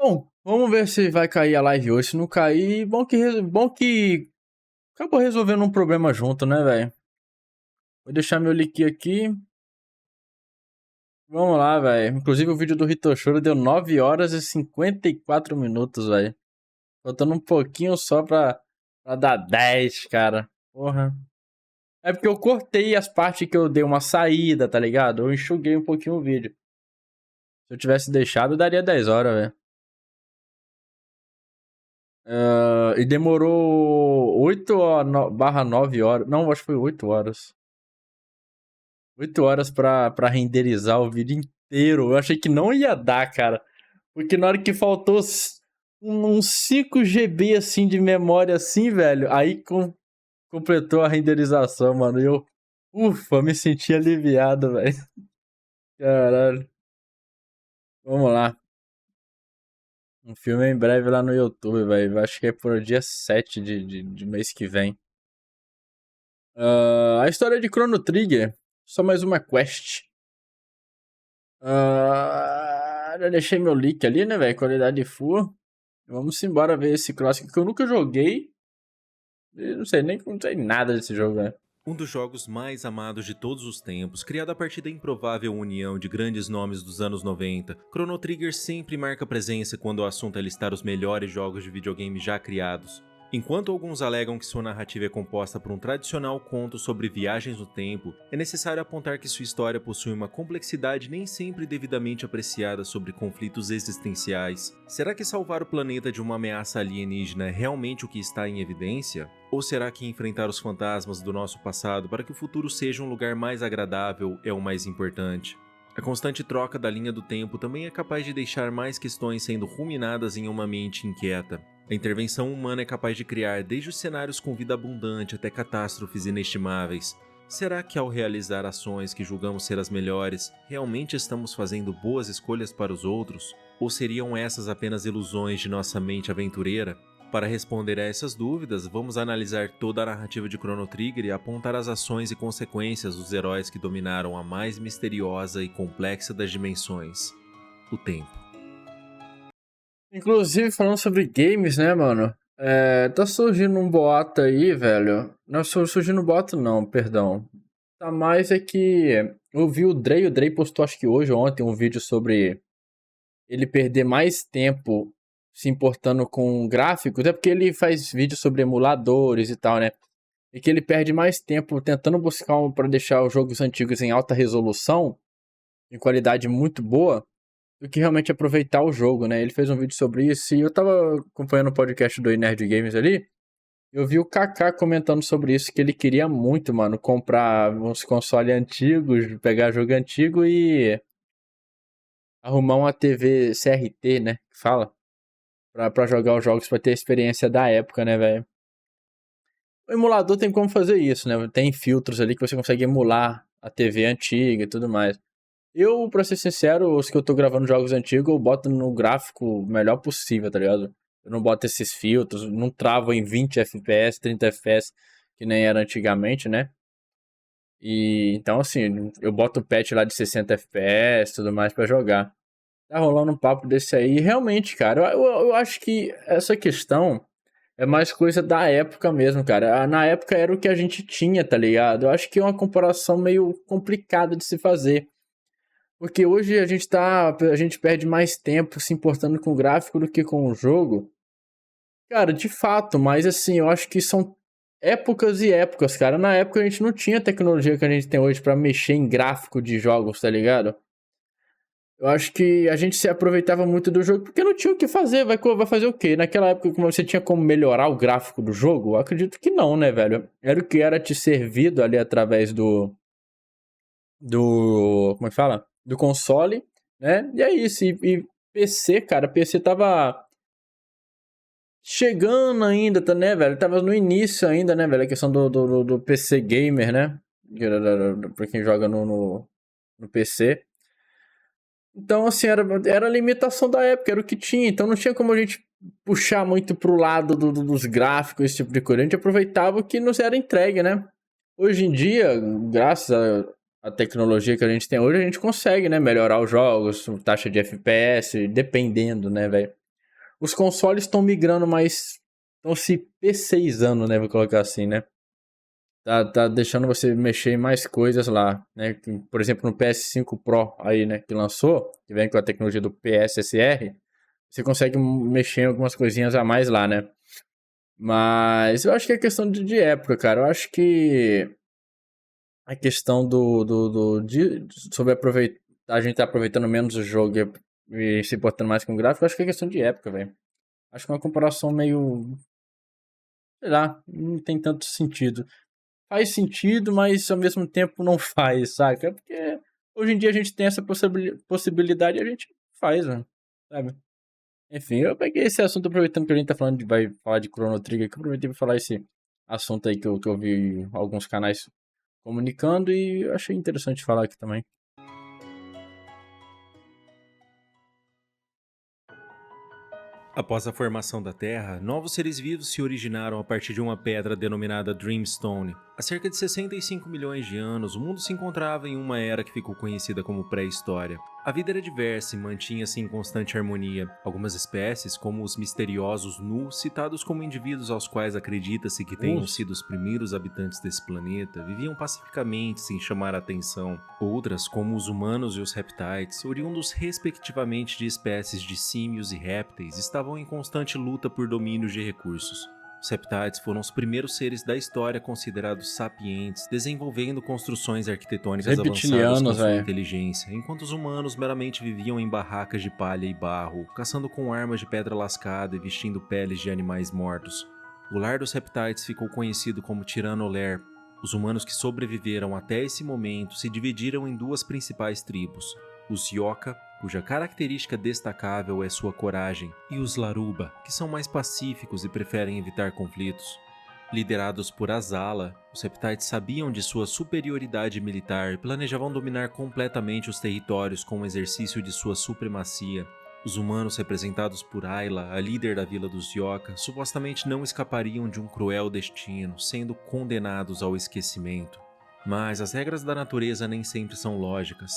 Bom, vamos ver se vai cair a live hoje. Se não cair, bom que acabou resolvendo um problema junto, né, velho? Vou deixar meu link aqui. Vamos lá, velho. Inclusive o vídeo do Hitoshiro deu 9 horas e 54 minutos, velho. Faltando um pouquinho só pra dar 10, cara. Porra. É porque eu cortei as partes que eu dei uma saída, tá ligado? Eu enxuguei um pouquinho o vídeo. Se eu tivesse deixado, daria 10 horas, velho. E demorou 8/9 horas. Não, acho que foi 8 horas. 8 horas pra renderizar o vídeo inteiro. Eu achei que não ia dar, cara. Porque na hora que faltou uns 5 GB assim de memória assim, velho, aí completou a renderização, mano. E ufa, me senti aliviado, velho. Caralho. Vamos lá. Um filme em breve lá no YouTube, velho. Acho que é por dia 7 de mês que vem. A história de Chrono Trigger. Só mais uma quest. Já deixei meu link ali, né, velho? Qualidade full. Vamos embora ver esse clássico que eu nunca joguei. Eu não sei nada desse jogo, velho. Um dos jogos mais amados de todos os tempos, criado a partir da improvável união de grandes nomes dos anos 90, Chrono Trigger sempre marca presença quando o assunto é listar os melhores jogos de videogame já criados. Enquanto alguns alegam que sua narrativa é composta por um tradicional conto sobre viagens no tempo, é necessário apontar que sua história possui uma complexidade nem sempre devidamente apreciada sobre conflitos existenciais. Será que salvar o planeta de uma ameaça alienígena é realmente o que está em evidência? Ou será que enfrentar os fantasmas do nosso passado para que o futuro seja um lugar mais agradável é o mais importante? A constante troca da linha do tempo também é capaz de deixar mais questões sendo ruminadas em uma mente inquieta. A intervenção humana é capaz de criar desde os cenários com vida abundante até catástrofes inestimáveis. Será que ao realizar ações que julgamos ser as melhores, realmente estamos fazendo boas escolhas para os outros? Ou seriam essas apenas ilusões de nossa mente aventureira? Para responder a essas dúvidas, vamos analisar toda a narrativa de Chrono Trigger e apontar as ações e consequências dos heróis que dominaram a mais misteriosa e complexa das dimensões, o tempo. Inclusive, falando sobre games, né, mano? Tá surgindo um boato aí, velho. Não, surgindo um boato não, perdão. Tá mais é que eu vi o Drey postou acho que hoje ou ontem um vídeo sobre ele perder mais tempo se importando com gráficos, é porque ele faz vídeos sobre emuladores e tal, né? E que ele perde mais tempo tentando buscar para deixar os jogos antigos em alta resolução, em qualidade muito boa, do que realmente aproveitar o jogo, né? Ele fez um vídeo sobre isso e eu tava acompanhando o podcast do Nerd Games ali. Eu vi o Kaká comentando sobre isso, que ele queria muito, mano, comprar uns consoles antigos, pegar jogo antigo e arrumar uma TV CRT, né? Que fala. Pra jogar os jogos, pra ter a experiência da época, né, velho? O emulador tem como fazer isso, né? Tem filtros ali que você consegue emular a TV antiga e tudo mais. Eu, pra ser sincero, os que eu tô gravando jogos antigos, eu boto no gráfico melhor possível, tá ligado? Eu não boto esses filtros, não travo em 20 FPS, 30 FPS, que nem era antigamente, né? E então, assim, eu boto o patch lá de 60 FPS e tudo mais pra jogar. Tá rolando um papo desse aí. E realmente, cara, eu acho que essa questão é mais coisa da época mesmo, cara. Na época era o que a gente tinha, tá ligado? Eu acho que é uma comparação meio complicada de se fazer. Porque hoje a gente perde mais tempo se importando com o gráfico do que com o jogo. Cara, de fato, mas assim, eu acho que são épocas e épocas, cara. Na época a gente não tinha a tecnologia que a gente tem hoje pra mexer em gráfico de jogos, tá ligado? Eu acho que a gente se aproveitava muito do jogo porque não tinha o que fazer. Vai fazer o quê? Naquela época, como você tinha como melhorar o gráfico do jogo? Eu acredito que não, né, velho? Era o que era te servido ali através como é que fala? Do console, né? E é isso. E PC, cara, PC tava chegando ainda, tá, né, velho? Tava no início ainda, né, velho? A questão do PC gamer, né? Pra quem joga no PC. Então, assim, era a limitação da época, era o que tinha. Então não tinha como a gente puxar muito pro lado dos gráficos, esse tipo de coisa. A gente aproveitava o que nos era entregue, né? Hoje em dia, graças à tecnologia que a gente tem hoje, a gente consegue, né, melhorar os jogos, taxa de FPS, dependendo, né, velho? os consoles estão migrando mais, estão se PCizando, né, vou colocar assim, né? Tá deixando você mexer em mais coisas lá, né? Por exemplo, no PS5 Pro aí, né, que lançou, que vem com a tecnologia do PSSR, você consegue mexer em algumas coisinhas a mais lá, né? Mas eu acho que é questão de época, cara. Eu acho que a questão sobre aproveitar, a gente tá aproveitando menos o jogo e se importando mais com o gráfico, eu acho que é questão de época, velho. Acho que é uma comparação meio, sei lá, não tem tanto sentido. Faz sentido, mas ao mesmo tempo não faz, saca? Porque hoje em dia a gente tem essa possibilidade e a gente faz, né? Sabe? Enfim, eu peguei esse assunto aproveitando que a gente tá falando vai falar de Chrono Trigger, que eu aproveitei pra falar esse assunto aí que eu vi alguns canais comunicando e eu achei interessante falar aqui também. Após a formação da Terra, novos seres vivos se originaram a partir de uma pedra denominada Dreamstone. Há cerca de 65 milhões de anos, o mundo se encontrava em uma era que ficou conhecida como pré-história. A vida era diversa e mantinha-se em constante harmonia. Algumas espécies, como os misteriosos Nu, citados como indivíduos aos quais acredita-se que tenham sido os primeiros habitantes desse planeta, viviam pacificamente sem chamar a atenção. Outras, como os humanos e os reptiles, oriundos respectivamente de espécies de símios e répteis, estavam em constante luta por domínios de recursos. Os reptiles foram os primeiros seres da história considerados sapientes, desenvolvendo construções arquitetônicas avançadas com sua inteligência, enquanto os humanos meramente viviam em barracas de palha e barro, caçando com armas de pedra lascada e vestindo peles de animais mortos. O lar dos reptiles ficou conhecido como Tiranoler. Os humanos que sobreviveram até esse momento se dividiram em duas principais tribos: os Yoka, cuja característica destacável é sua coragem, e os Laruba, que são mais pacíficos e preferem evitar conflitos. Liderados por Azala, os reptiles sabiam de sua superioridade militar e planejavam dominar completamente os territórios com o exercício de sua supremacia. Os humanos, representados por Ayla, a líder da vila dos Yoka, supostamente não escapariam de um cruel destino, sendo condenados ao esquecimento. Mas as regras da natureza nem sempre são lógicas.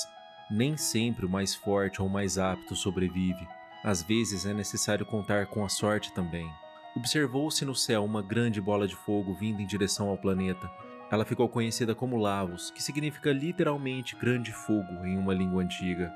Nem sempre o mais forte ou o mais apto sobrevive. Às vezes é necessário contar com a sorte também. Observou-se no céu uma grande bola de fogo vindo em direção ao planeta. Ela ficou conhecida como Lavos, que significa literalmente grande fogo em uma língua antiga.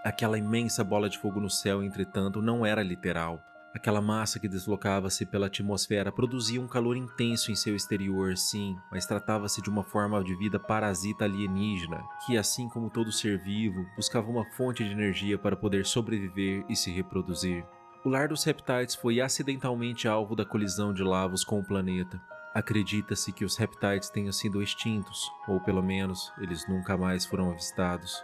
Aquela imensa bola de fogo no céu, entretanto, não era literal. Aquela massa que deslocava-se pela atmosfera produzia um calor intenso em seu exterior, sim, mas tratava-se de uma forma de vida parasita alienígena, que, assim como todo ser vivo, buscava uma fonte de energia para poder sobreviver e se reproduzir. O lar dos reptiles foi acidentalmente alvo da colisão de Lavos com o planeta. Acredita-se que os reptiles tenham sido extintos, ou pelo menos, eles nunca mais foram avistados.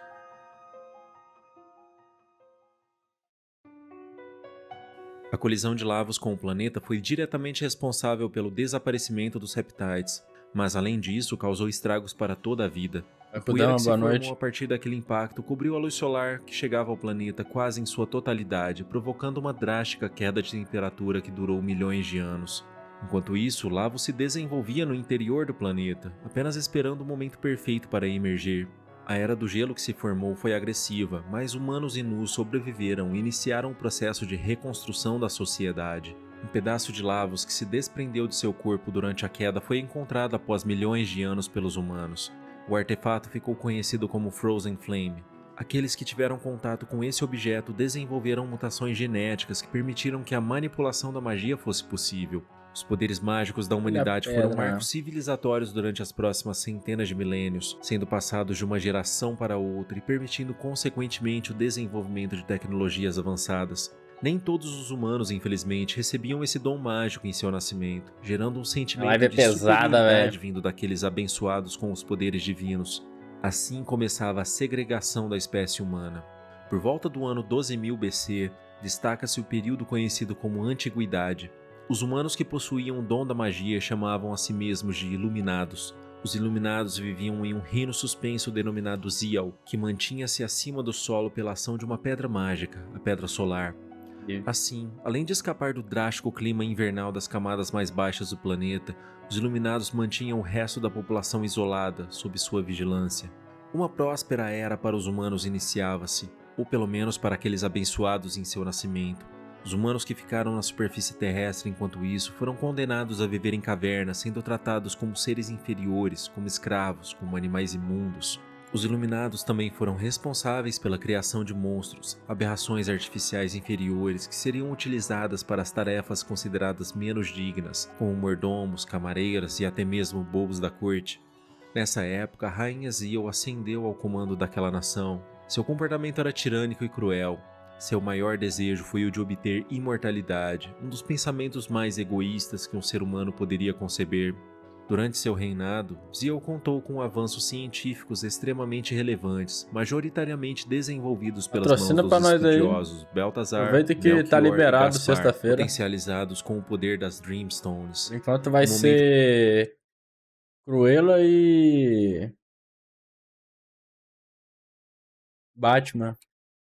A colisão de Lavos com o planeta foi diretamente responsável pelo desaparecimento dos reptiles, mas além disso causou estragos para toda a vida. A poeira que se formou a partir daquele impacto cobriu a luz solar que chegava ao planeta quase em sua totalidade, provocando uma drástica queda de temperatura que durou milhões de anos. Enquanto isso, Lavos se desenvolvia no interior do planeta, apenas esperando o momento perfeito para emergir. A Era do Gelo que se formou foi agressiva, mas humanos e nus sobreviveram e iniciaram o processo de reconstrução da sociedade. Um pedaço de Lavos que se desprendeu de seu corpo durante a queda foi encontrado após milhões de anos pelos humanos. O artefato ficou conhecido como Frozen Flame. Aqueles que tiveram contato com esse objeto desenvolveram mutações genéticas que permitiram que a manipulação da magia fosse possível. Os poderes mágicos da humanidade foram marcos civilizatórios durante as próximas centenas de milênios, sendo passados de uma geração para outra e permitindo consequentemente o desenvolvimento de tecnologias avançadas. Nem todos os humanos, infelizmente, recebiam esse dom mágico em seu nascimento, gerando um sentimento de superioridade vindo daqueles abençoados com os poderes divinos. Assim começava a segregação da espécie humana. Por volta do ano 12.000 BC, destaca-se o período conhecido como Antiguidade. Os humanos que possuíam o dom da magia chamavam a si mesmos de Iluminados. Os Iluminados viviam em um reino suspenso denominado Zial, que mantinha-se acima do solo pela ação de uma pedra mágica, a Pedra Solar. Assim, além de escapar do drástico clima invernal das camadas mais baixas do planeta, os Iluminados mantinham o resto da população isolada, sob sua vigilância. Uma próspera era para os humanos iniciava-se, ou pelo menos para aqueles abençoados em seu nascimento. Os humanos que ficaram na superfície terrestre enquanto isso foram condenados a viver em cavernas, sendo tratados como seres inferiores, como escravos, como animais imundos. Os Iluminados também foram responsáveis pela criação de monstros, aberrações artificiais inferiores que seriam utilizadas para as tarefas consideradas menos dignas, como mordomos, camareiras e até mesmo bobos da corte. Nessa época, a rainha Ziel ascendeu ao comando daquela nação. Seu comportamento era tirânico e cruel. Seu maior desejo foi o de obter imortalidade, um dos pensamentos mais egoístas que um ser humano poderia conceber. Durante seu reinado, Ziel contou com avanços científicos extremamente relevantes, majoritariamente desenvolvidos pelas Patrocina mãos pra dos nós aí. estudiosos Beltazar, Aproveita que Melchior tá liberado e Gaspar, sexta-feira. potencializados com o poder das Dreamstones. Enquanto vai No momento ser Cruella e Batman.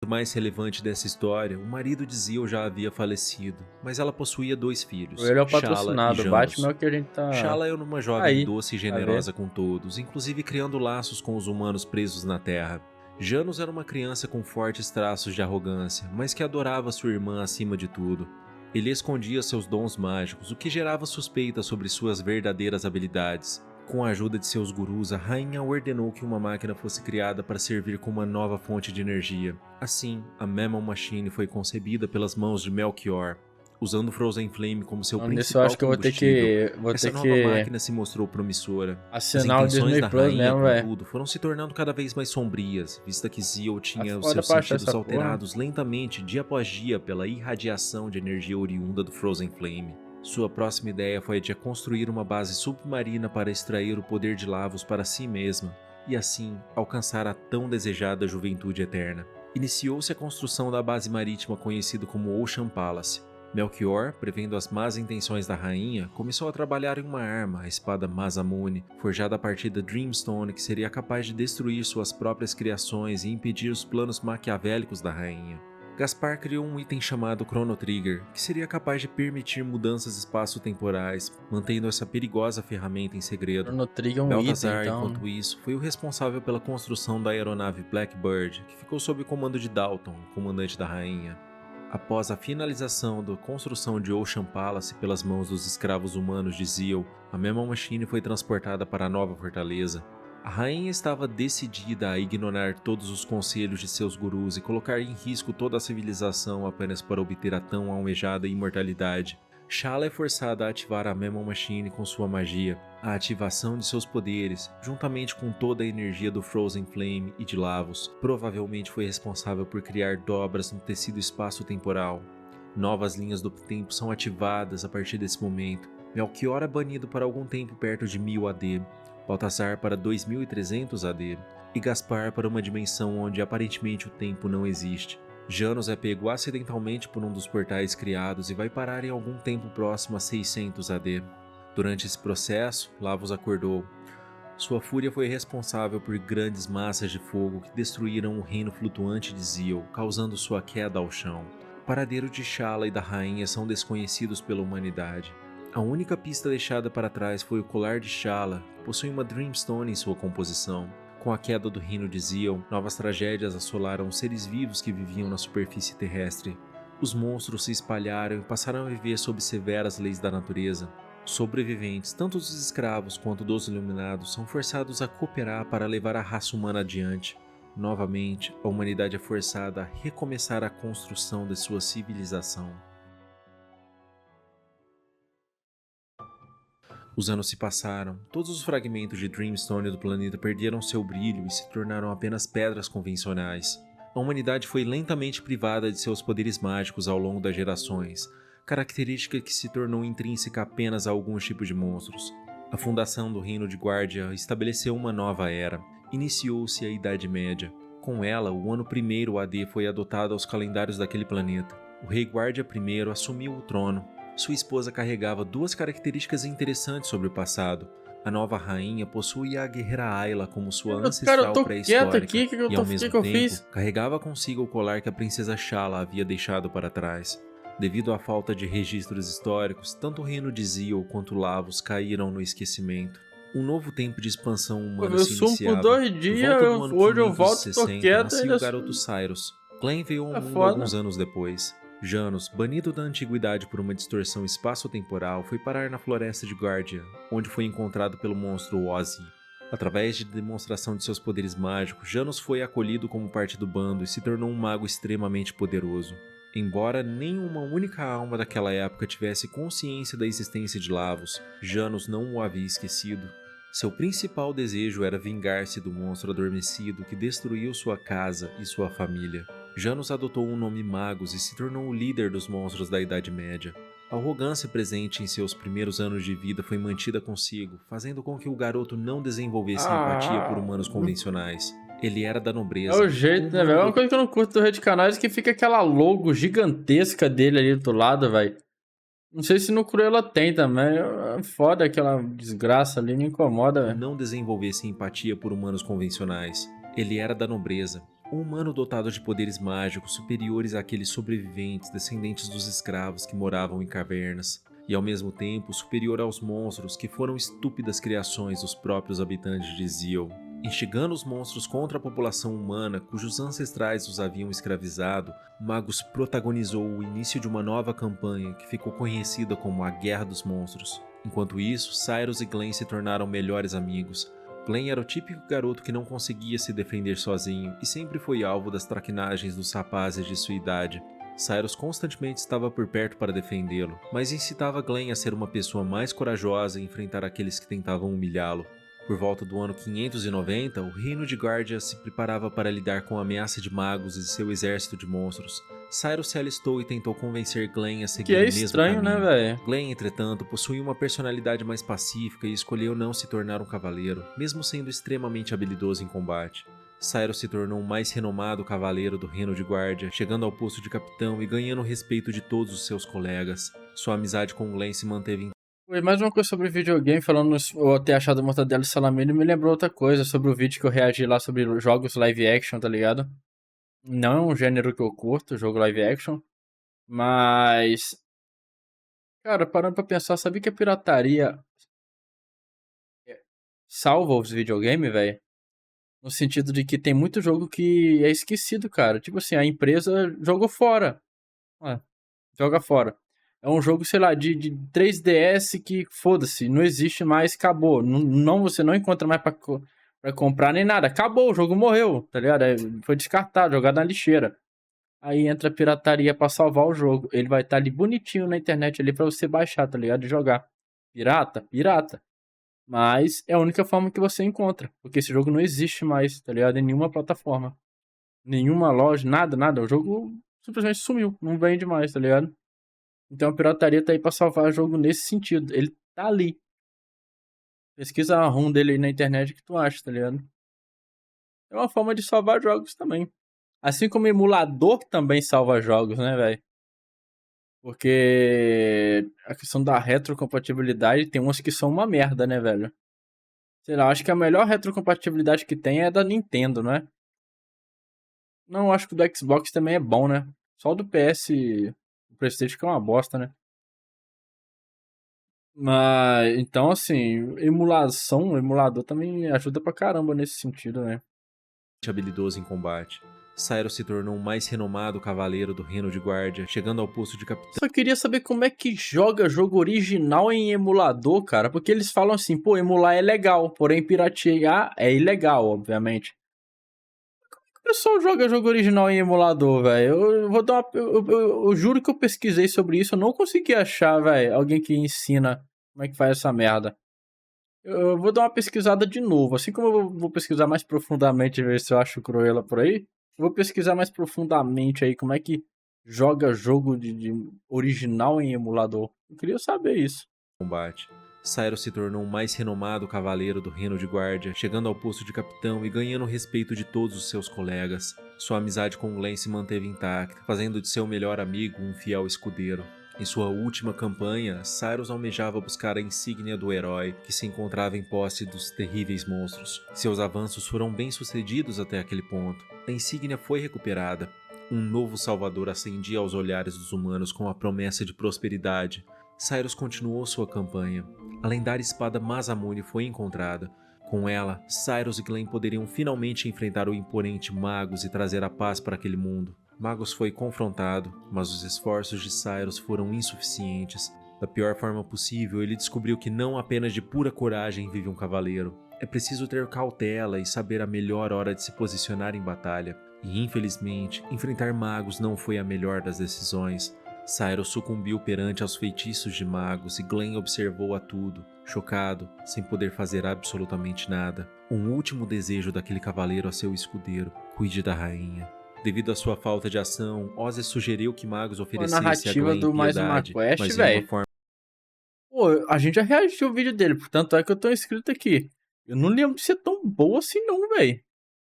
mais relevante dessa história, o marido de Ziel já havia falecido, mas ela possuía 2 filhos, Cruella é o Shala e patrocinado, Janos. Batman é o que a gente tá... Shala era uma jovem aí, doce e generosa com todos, inclusive criando laços com os humanos presos na Terra. Janos era uma criança com fortes traços de arrogância, mas que adorava sua irmã acima de tudo. Ele escondia seus dons mágicos, o que gerava suspeitas sobre suas verdadeiras habilidades. Com a ajuda de seus gurus, a rainha ordenou que uma máquina fosse criada para servir como uma nova fonte de energia. Assim, a Mammal Machine foi concebida pelas mãos de Melchior, usando Frozen Flame como seu Nisso principal eu acho que eu vou ter combustível. que... Essa nova máquina se mostrou promissora. As assinar o intenções Disney da Plus rainha, mesmo, velho. contudo, foram se tornando cada vez mais sombrias, vista que Ziel tinha os foda seus pra achar sentidos essa alterados lentamente dia após dia pela irradiação de energia oriunda do Frozen Flame. Sua próxima ideia foi a de construir uma base submarina para extrair o poder de Lavos para si mesma e assim alcançar a tão desejada juventude eterna. Iniciou-se a construção da base marítima conhecida como Ocean Palace. Melchior, prevendo as más intenções da rainha, começou a trabalhar em uma arma, a espada Masamune, forjada a partir da Dreamstone, que seria capaz de destruir suas próprias criações e impedir os planos maquiavélicos da rainha. Gaspar criou um item chamado Chrono Trigger, que seria capaz de permitir mudanças espaço-temporais, mantendo essa perigosa ferramenta em segredo. Chrono Trigger é um Beltazar, item, então... enquanto isso, foi o responsável pela construção da aeronave Blackbird, que ficou sob o comando de Dalton, comandante da rainha. Após a finalização da construção de Ocean Palace pelas mãos dos escravos humanos de Ziel, a Mammal Machine foi transportada para a nova fortaleza. A rainha estava decidida a ignorar todos os conselhos de seus gurus e colocar em risco toda a civilização apenas para obter a tão almejada imortalidade. Shala é forçada a ativar a Mammal Machine com sua magia. A ativação de seus poderes, juntamente com toda a energia do Frozen Flame e de Lavos, provavelmente foi responsável por criar dobras no tecido espaço-temporal. Novas linhas do tempo são ativadas a partir desse momento. Melchior é banido para algum tempo perto de 1000 AD. Baltazar para 2300 AD, e Gaspar para uma dimensão onde aparentemente o tempo não existe. Janos é pego acidentalmente por um dos portais criados e vai parar em algum tempo próximo a 600 AD. Durante esse processo, Lavos acordou. Sua fúria foi responsável por grandes massas de fogo que destruíram o reino flutuante de Ziel, causando sua queda ao chão. O paradeiro de Shala e da rainha são desconhecidos pela humanidade. A única pista deixada para trás foi o colar de Shala, que possui uma Dreamstone em sua composição. Com a queda do reino de Ziel, novas tragédias assolaram os seres vivos que viviam na superfície terrestre. Os monstros se espalharam e passaram a viver sob severas leis da natureza. Os sobreviventes, tanto dos escravos quanto dos iluminados, são forçados a cooperar para levar a raça humana adiante. Novamente, a humanidade é forçada a recomeçar a construção de sua civilização. Os anos se passaram, todos os fragmentos de Dreamstone do planeta perderam seu brilho e se tornaram apenas pedras convencionais. A humanidade foi lentamente privada de seus poderes mágicos ao longo das gerações, característica que se tornou intrínseca apenas a alguns tipos de monstros. A fundação do Reino de Guardia estabeleceu uma nova era. Iniciou-se a Idade Média. Com ela, o ano 1º AD foi adotado aos calendários daquele planeta. O Rei Guardia I assumiu o trono. Sua esposa carregava 2 características interessantes sobre o passado. A nova rainha possuía a guerreira Ayla como sua ancestral pré-histórica e, ao mesmo tempo, carregava consigo o colar que a princesa Shala havia deixado para trás. Devido à falta de registros históricos, tanto o reino de Ziel quanto Lavos caíram no esquecimento. Um novo tempo de expansão humana se iniciava. Por 2 dias, hoje eu volto, tô quieto. Nascia o garoto Cyrus. Glenn veio ao mundo alguns anos depois. Janus, banido da antiguidade por uma distorção espaço-temporal, foi parar na floresta de Guardia, onde foi encontrado pelo monstro Ozzy. Através de demonstração de seus poderes mágicos, Janus foi acolhido como parte do bando e se tornou um mago extremamente poderoso. Embora nenhuma única alma daquela época tivesse consciência da existência de Lavos, Janus não o havia esquecido. Seu principal desejo era vingar-se do monstro adormecido que destruiu sua casa e sua família. Janus adotou o nome Magus e se tornou o líder dos monstros da Idade Média. A arrogância presente em seus primeiros anos de vida foi mantida consigo, fazendo com que o garoto não desenvolvesse empatia por humanos convencionais. Ele era da É nobreza. o jeito, né, velho? É uma coisa que eu não curto do Rede Canais que fica aquela logo gigantesca dele ali do lado, velho. Não sei se no Cruella tem também. É foda aquela desgraça ali, me incomoda, velho. Não desenvolvesse empatia por humanos convencionais. Ele era da nobreza, um humano dotado de poderes mágicos superiores àqueles sobreviventes descendentes dos escravos que moravam em cavernas, e ao mesmo tempo superior aos monstros que foram estúpidas criações dos próprios habitantes de Ziel. Instigando os monstros contra a população humana cujos ancestrais os haviam escravizado, Magus protagonizou o início de uma nova campanha que ficou conhecida como a Guerra dos Monstros. Enquanto isso, Cyrus e Glenn se tornaram melhores amigos. Glenn era o típico garoto que não conseguia se defender sozinho e sempre foi alvo das traquinagens dos rapazes de sua idade. Cyrus constantemente estava por perto para defendê-lo, mas incitava Glenn a ser uma pessoa mais corajosa e enfrentar aqueles que tentavam humilhá-lo. Por volta do ano 590, o reino de Guardia se preparava para lidar com a ameaça de magos e seu exército de monstros. Cyrus se alistou e tentou convencer Glenn a seguir o mesmo caminho. Que é estranho, né, velho? Glenn, entretanto, possuía uma personalidade mais pacífica e escolheu não se tornar um cavaleiro, mesmo sendo extremamente habilidoso em combate. Cyrus se tornou o mais renomado cavaleiro do reino de Guardia, chegando ao posto de capitão e ganhando o respeito de todos os seus colegas. Sua amizade com Glenn se manteve Foi mais uma coisa sobre videogame, falando eu ter achado Mortadela e Salamina, me lembrou outra coisa sobre o vídeo que eu reagi lá sobre jogos live action, tá ligado? Não é um gênero que eu curto, jogo live action, mas... Cara, parando pra pensar, sabia que a pirataria salva os videogames, velho? No sentido de que tem muito jogo que é esquecido, cara. Tipo assim, a empresa jogou fora. Ué, joga fora. É um jogo, sei lá, de 3DS que, foda-se, não existe mais, acabou. Não, você não encontra mais pra comprar nem nada. Acabou, o jogo morreu, tá ligado? Foi descartado, jogado na lixeira. Aí entra a pirataria pra salvar o jogo. Ele vai estar ali bonitinho na internet ali pra você baixar, tá ligado? E jogar. Pirata? Pirata. Mas é a única forma que você encontra. Porque esse jogo não existe mais, tá ligado? Em nenhuma plataforma. Nenhuma loja, nada, nada. O jogo simplesmente sumiu. Não vende mais, tá ligado? Então a pirataria tá aí pra salvar o jogo nesse sentido. Ele tá ali. Pesquisa a ROM dele aí na internet que tu acha, tá ligado? É uma forma de salvar jogos também. Assim como emulador também salva jogos, né, velho? Porque a questão da retrocompatibilidade tem umas que são uma merda, né, velho? Sei lá, acho que a melhor retrocompatibilidade que tem é a da Nintendo, né? Não, acho que o do Xbox também é bom, né? Só o do PS, o PlayStation que é uma bosta, né? Mas, então, assim, emulador também ajuda pra caramba nesse sentido, né? habilidoso em combate. Cyrus se tornou o mais renomado cavaleiro do reino de Guardia, chegando ao posto de capitão. Só queria saber como é que joga jogo original em emulador, cara. Porque eles falam assim, pô, emular é legal, porém piratear é ilegal, obviamente. Como é que o pessoal joga jogo original em emulador, velho? Eu vou dar uma... eu juro que eu pesquisei sobre isso, eu não consegui achar, velho, alguém que ensina como é que faz essa merda. Eu vou dar uma pesquisada de novo. Assim como eu vou pesquisar mais profundamente, ver se eu acho Cruella por aí. Eu vou pesquisar mais profundamente aí como é que joga jogo de original em emulador. Eu queria saber isso. Combate. Cyrus se tornou o mais renomado cavaleiro do reino de Guardia, chegando ao posto de capitão e ganhando o respeito de todos os seus colegas. Sua amizade com Glenn se manteve intacta, fazendo de seu melhor amigo um fiel escudeiro. Em sua última campanha, Cyrus almejava buscar a insígnia do herói que se encontrava em posse dos terríveis monstros. Seus avanços foram bem-sucedidos até aquele ponto. A insígnia foi recuperada. Um novo salvador ascendia aos olhares dos humanos com a promessa de prosperidade. Cyrus continuou sua campanha. A lendária espada Masamune foi encontrada. Com ela, Cyrus e Glenn poderiam finalmente enfrentar o imponente Magus e trazer a paz para aquele mundo. Magus foi confrontado, mas os esforços de Cyrus foram insuficientes. Da pior forma possível, ele descobriu que não apenas de pura coragem vive um cavaleiro. É preciso ter cautela e saber a melhor hora de se posicionar em batalha. E infelizmente, enfrentar Magus não foi a melhor das decisões. Cyrus sucumbiu perante aos feitiços de Magus e Glenn observou a tudo, chocado, sem poder fazer absolutamente nada. Um último desejo daquele cavaleiro a seu escudeiro: cuide da rainha. Devido à sua falta de ação, Ozzy sugeriu que Magus A oferecesse a narrativa Glenn do Mais Uma piedade, Quest, mas de uma velho. forma Pô, a gente já reagiu ao vídeo dele, portanto é que eu tô inscrito aqui. Eu não lembro de ser tão boa assim não, velho.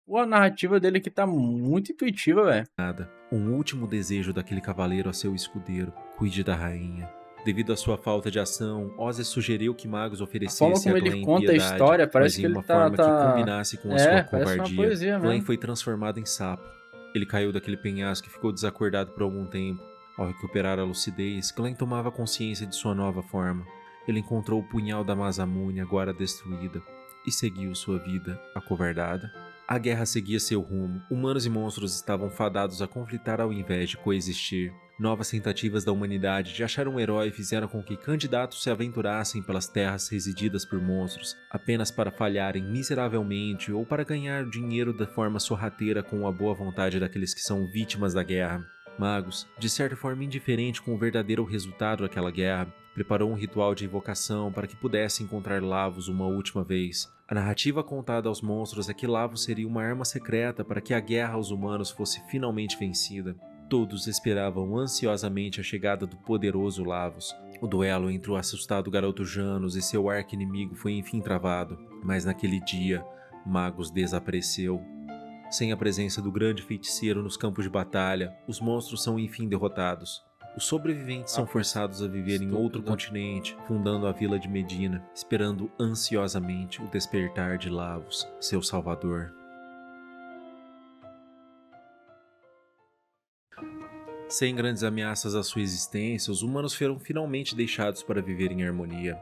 Pô, a narrativa dele aqui tá muito intuitiva, velho. nada. Um último desejo daquele cavaleiro a seu escudeiro: cuide da rainha. Devido à sua falta de ação, Ozzy sugeriu que Magus A forma oferecesse a como ele Glenn conta a piedade, história, mas parece em que ele uma forma que combinasse com a sua parece uma covardia. poesia Glenn mesmo. foi transformado em sapo. Ele caiu daquele penhasco e ficou desacordado por algum tempo. Ao recuperar a lucidez, Glenn tomava consciência de sua nova forma. Ele encontrou o punhal da Masamune, agora destruída, e seguiu sua vida acovardada. A guerra seguia seu rumo. Humanos e monstros estavam fadados a conflitar ao invés de coexistir. Novas tentativas da humanidade de achar um herói fizeram com que candidatos se aventurassem pelas terras resididas por monstros, apenas para falharem miseravelmente ou para ganhar dinheiro da forma sorrateira com a boa vontade daqueles que são vítimas da guerra. Magus, de certa forma indiferente com o verdadeiro resultado daquela guerra, preparou um ritual de invocação para que pudesse encontrar Lavos uma última vez. A narrativa contada aos monstros é que Lavos seria uma arma secreta para que a guerra aos humanos fosse finalmente vencida. Todos esperavam ansiosamente a chegada do poderoso Lavos. O duelo entre o assustado garoto Janus e seu arqui-inimigo foi enfim travado, mas naquele dia, Magus desapareceu. Sem a presença do grande feiticeiro nos campos de batalha, os monstros são enfim derrotados. Os sobreviventes são forçados a viver em outro continente, fundando a vila de Medina, esperando ansiosamente o despertar de Lavos, seu salvador. Sem grandes ameaças à sua existência, os humanos foram finalmente deixados para viver em harmonia.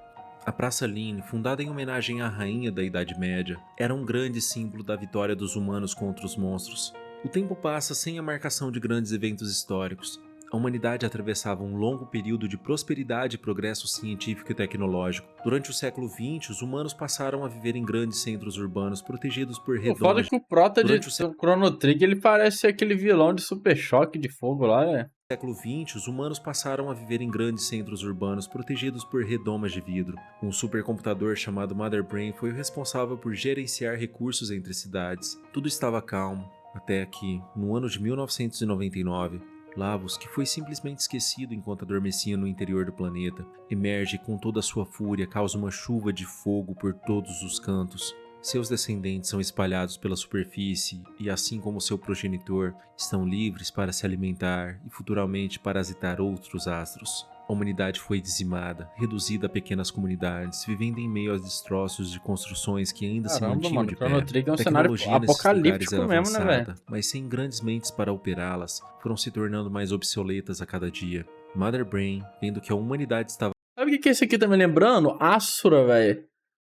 A Praça Line, fundada em homenagem à rainha da Idade Média, era um grande símbolo da vitória dos humanos contra os monstros. O tempo passa sem a marcação de grandes eventos históricos. A humanidade atravessava um longo período de prosperidade e progresso científico e tecnológico. Durante o século XX, os humanos passaram a viver em grandes centros urbanos protegidos por O foda é redomas. que o Prota Durante o do Chrono Trigger, ele parece ser aquele vilão de Super Choque de Fogo lá, velho. século XX, os humanos passaram a viver em grandes centros urbanos protegidos por redomas de vidro. Um supercomputador chamado Mother Brain foi o responsável por gerenciar recursos entre cidades. Tudo estava calmo, até que, no ano de 1999, Lavos, que foi simplesmente esquecido enquanto adormecia no interior do planeta, emerge com toda a sua fúria, causa uma chuva de fogo por todos os cantos. Seus descendentes são espalhados pela superfície e, assim como seu progenitor, estão livres para se alimentar e futuramente parasitar outros astros. A humanidade foi dizimada, reduzida a pequenas comunidades, vivendo em meio aos destroços de construções que ainda se Caramba, mantinham mano, de Chrono pé. Trigger é um A cenário tecnologia nesses apocalíptico lugares era mesmo, né, velho? avançada, mas sem grandes mentes para operá-las, foram se tornando mais obsoletas a cada dia. Mother Brain, vendo que a humanidade estava Sabe o que esse aqui tá me lembrando? Asura, velho.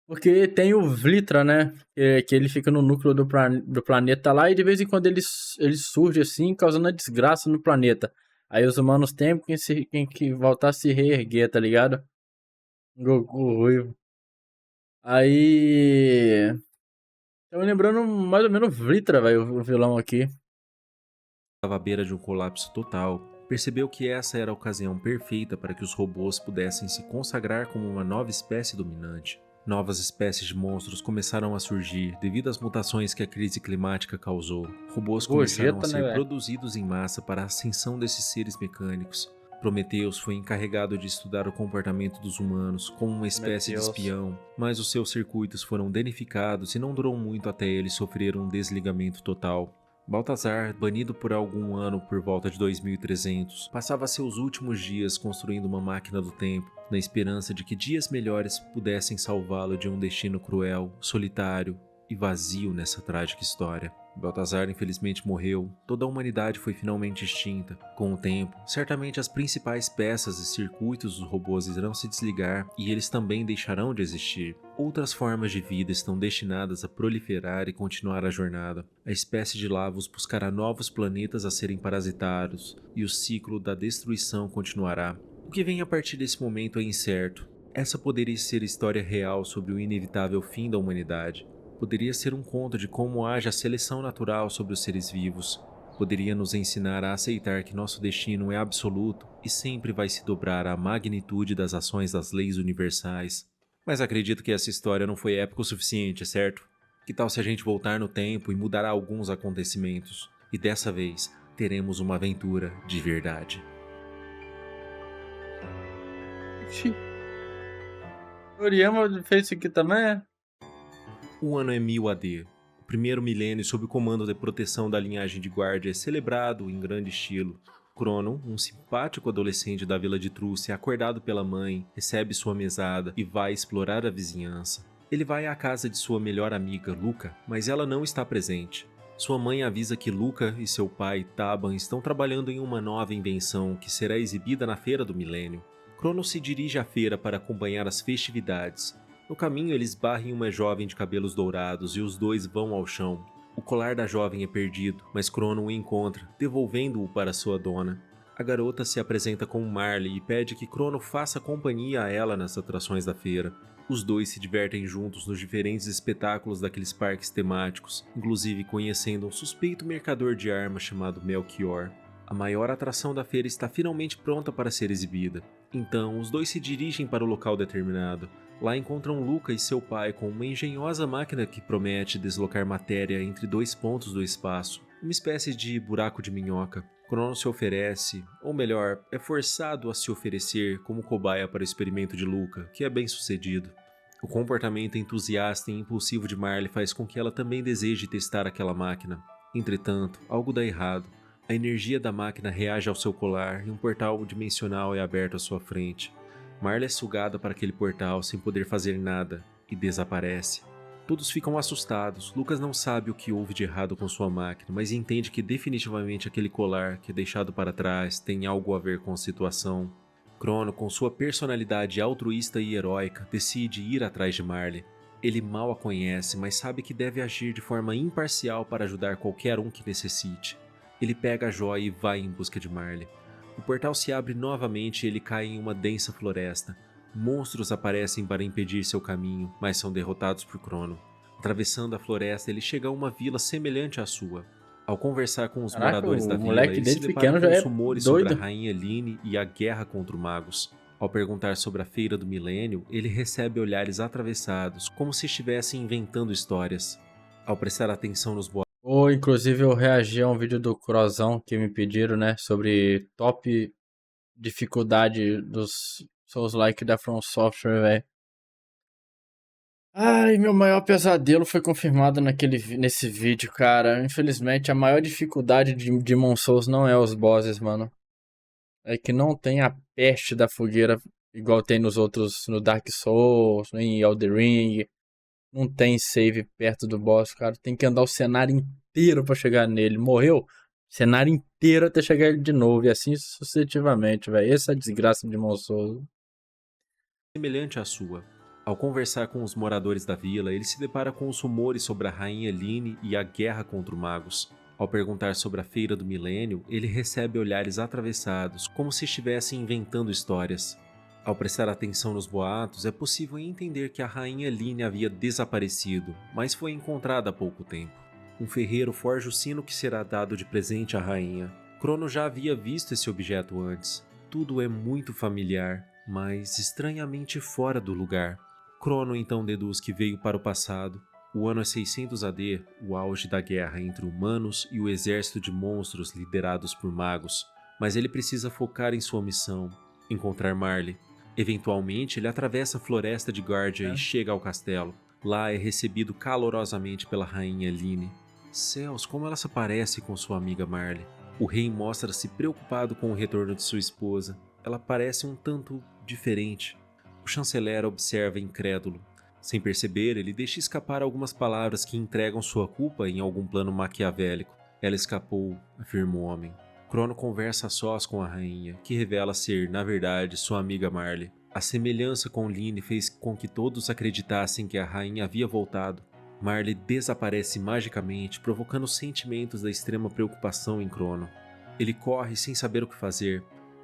Porque tem o Vlitra, né? Que ele fica no núcleo do planeta lá e de vez em quando ele surge assim, causando a desgraça no planeta. Aí os humanos têm que voltar a se reerguer, tá ligado? Goku ruivo. Aí. Tá me lembrando mais ou menos Vlitra, velho, o vilão aqui. à beira de um colapso total, percebeu que essa era a ocasião perfeita para que os robôs pudessem se consagrar como uma nova espécie dominante. Novas espécies de monstros começaram a surgir devido às mutações que a crise climática causou. Robôs começaram a Gogeta, né, ser velho? produzidos em massa para a ascensão desses seres mecânicos. Prometheus foi encarregado de estudar o comportamento dos humanos como uma espécie de Prometheus. espião, mas os seus circuitos foram danificados e não durou muito até ele sofrer um desligamento total. Baltazar, banido por algum ano por volta de 2300, passava seus últimos dias construindo uma máquina do tempo, na esperança de que dias melhores pudessem salvá-lo de um destino cruel, solitário e vazio nessa trágica história. Baltazar infelizmente morreu, toda a humanidade foi finalmente extinta. Com o tempo, certamente as principais peças e circuitos dos robôs irão se desligar e eles também deixarão de existir. Outras formas de vida estão destinadas a proliferar e continuar a jornada. A espécie de Lavos buscará novos planetas a serem parasitados e o ciclo da destruição continuará. O que vem a partir desse momento é incerto. Essa poderia ser história real sobre o inevitável fim da humanidade. Poderia ser um conto de como age a seleção natural sobre os seres vivos. Poderia nos ensinar a aceitar que nosso destino é absoluto e sempre vai se dobrar à magnitude das ações das leis universais. Mas acredito que essa história não foi épica o suficiente, certo? Que tal se a gente voltar no tempo e mudar alguns acontecimentos? E dessa vez, teremos uma aventura de verdade. Toriyama fez isso aqui também? O ano é 1000 AD. O primeiro milênio sob o comando de proteção da linhagem de guarda é celebrado em grande estilo. Crono, um simpático adolescente da vila de Trúcia, acordado pela mãe, recebe sua mesada e vai explorar a vizinhança. Ele vai à casa de sua melhor amiga, Luca, mas ela não está presente. Sua mãe avisa que Luca e seu pai, Taban, estão trabalhando em uma nova invenção que será exibida na Feira do Milênio. Crono se dirige à feira para acompanhar as festividades. No caminho, eles barrem uma jovem de cabelos dourados e os dois vão ao chão. O colar da jovem é perdido, mas Crono o encontra, devolvendo-o para sua dona. A garota se apresenta como Marley e pede que Crono faça companhia a ela nas atrações da feira. Os dois se divertem juntos nos diferentes espetáculos daqueles parques temáticos, inclusive conhecendo um suspeito mercador de armas chamado Melchior. A maior atração da feira está finalmente pronta para ser exibida. Então, os dois se dirigem para o local determinado. Lá encontram Luca e seu pai com uma engenhosa máquina que promete deslocar matéria entre dois pontos do espaço, uma espécie de buraco de minhoca. Crono se oferece, ou melhor, é forçado a se oferecer como cobaia para o experimento de Luca, que é bem sucedido. O comportamento entusiasta e impulsivo de Marley faz com que ela também deseje testar aquela máquina. Entretanto, algo dá errado. A energia da máquina reage ao seu colar e um portal dimensional é aberto à sua frente. Marley é sugada para aquele portal sem poder fazer nada e desaparece. Todos ficam assustados. Lucas não sabe o que houve de errado com sua máquina, mas entende que definitivamente aquele colar que é deixado para trás tem algo a ver com a situação. Crono, com sua personalidade altruísta e heróica, decide ir atrás de Marley. Ele mal a conhece, mas sabe que deve agir de forma imparcial para ajudar qualquer um que necessite. Ele pega a joia e vai em busca de Marley. O portal se abre novamente e ele cai em uma densa floresta. Monstros aparecem para impedir seu caminho, mas são derrotados por Crono. Atravessando a floresta, ele chega a uma vila semelhante à sua. Ao conversar com os Caraca, moradores da o vila, moleque ele se desde depara pequeno com já os é rumores sobre a doido. rainha Line e a guerra contra os magos. Ao perguntar sobre a Feira do Milênio, ele recebe olhares atravessados, como se estivesse inventando histórias. Ao prestar atenção nos boatos, Ou, inclusive, eu reagi a um vídeo do Crozão que me pediram, né? Sobre top dificuldade dos Souls-like da From Software, velho. Ai, meu maior pesadelo foi confirmado nesse vídeo, cara. Infelizmente, a maior dificuldade de Demon Souls não é os bosses, mano. É que não tem a peste da fogueira igual tem nos outros, no Dark Souls, em Elden Ring. Não tem save perto do boss, cara. Tem que andar o cenário inteiro pra chegar nele. Morreu? Cenário inteiro até chegar ele de novo. E assim sucessivamente, velho. Essa é a desgraça de Demon Souls. semelhante à sua. Ao conversar com os moradores da vila, ele se depara com os rumores sobre a rainha Line e a guerra contra os magos. Ao perguntar sobre a Feira do Milênio, ele recebe olhares atravessados, como se estivesse inventando histórias. Ao prestar atenção nos boatos, é possível entender que a rainha Line havia desaparecido, mas foi encontrada há pouco tempo. Um ferreiro forja o sino que será dado de presente à rainha. Crono já havia visto esse objeto antes. Tudo é muito familiar, mas estranhamente fora do lugar. Crono então deduz que veio para o passado. O ano é 600 AD, o auge da guerra entre humanos e o exército de monstros liderados por magos. Mas ele precisa focar em sua missão, encontrar Marley. Eventualmente, ele atravessa a floresta de Guardia e chega ao castelo. Lá é recebido calorosamente pela rainha Line. Céus, como ela se parece com sua amiga Marley. O rei mostra-se preocupado com o retorno de sua esposa. Ela parece um tanto diferente. O chanceler observa incrédulo. Sem perceber, ele deixa escapar algumas palavras que entregam sua culpa em algum plano maquiavélico. Ela escapou, afirma o homem. Crono conversa a sós com a rainha, que revela ser, na verdade, sua amiga Marley. A semelhança com Lynne fez com que todos acreditassem que a rainha havia voltado. Marley desaparece magicamente, provocando sentimentos da extrema preocupação em Crono. Ele corre sem saber o que fazer.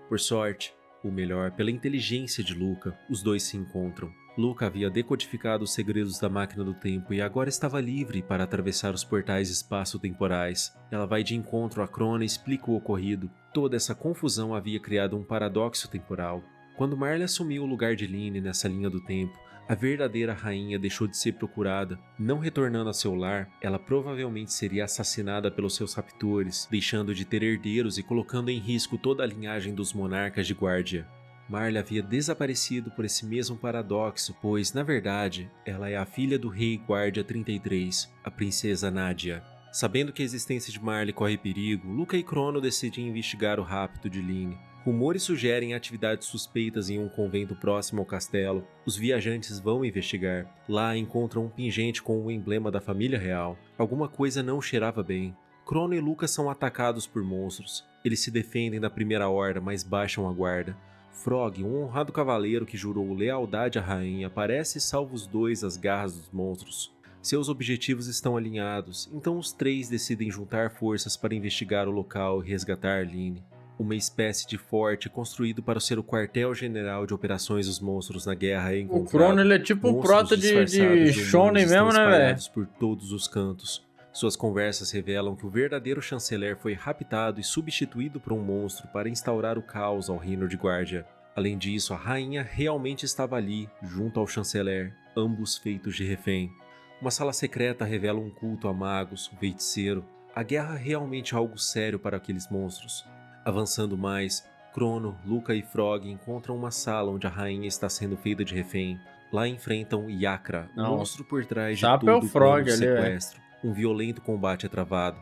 Por sorte, ou melhor, pela inteligência de Luca, os dois se encontram. Luca havia decodificado os segredos da máquina do tempo e agora estava livre para atravessar os portais espaço-temporais. Ela vai de encontro a Crono e explica o ocorrido. Toda essa confusão havia criado um paradoxo temporal. Quando Marley assumiu o lugar de Lynne nessa linha do tempo, a verdadeira rainha deixou de ser procurada. Não retornando a seu lar, ela provavelmente seria assassinada pelos seus raptores, deixando de ter herdeiros e colocando em risco toda a linhagem dos monarcas de Guardia. Marley havia desaparecido por esse mesmo paradoxo, pois, na verdade, ela é a filha do rei Guardia 33, a princesa Nadia. Sabendo que a existência de Marley corre perigo, Luca e Crono decidem investigar o rapto de Lynne. Rumores sugerem atividades suspeitas em um convento próximo ao castelo. Os viajantes vão investigar. Lá encontram um pingente com o emblema da família real. Alguma coisa não cheirava bem. Crono e Luca são atacados por monstros. Eles se defendem da primeira horda, mas baixam a guarda. Frog, um honrado cavaleiro que jurou lealdade à rainha, aparece e salva os dois das garras dos monstros. Seus objetivos estão alinhados, então os três decidem juntar forças para investigar o local e resgatar Lynne. Uma espécie de forte construído para ser o quartel-general de operações dos monstros na guerra é encontrado. O Crono, ele é tipo um prota de shonen mesmo, né, velho? Por todos os cantos. Suas conversas revelam que o verdadeiro chanceler foi raptado e substituído por um monstro para instaurar o caos ao reino de Guardia. Além disso, a rainha realmente estava ali, junto ao chanceler, ambos feitos de refém. Uma sala secreta revela um culto a magos, um feiticeiro. A guerra é realmente algo sério para aqueles monstros. Avançando mais, Crono, Luca e Frog encontram uma sala onde a rainha está sendo feita de refém. Lá enfrentam Yakra, o monstro por trás de todo o plano de sequestro. Um violento combate é travado.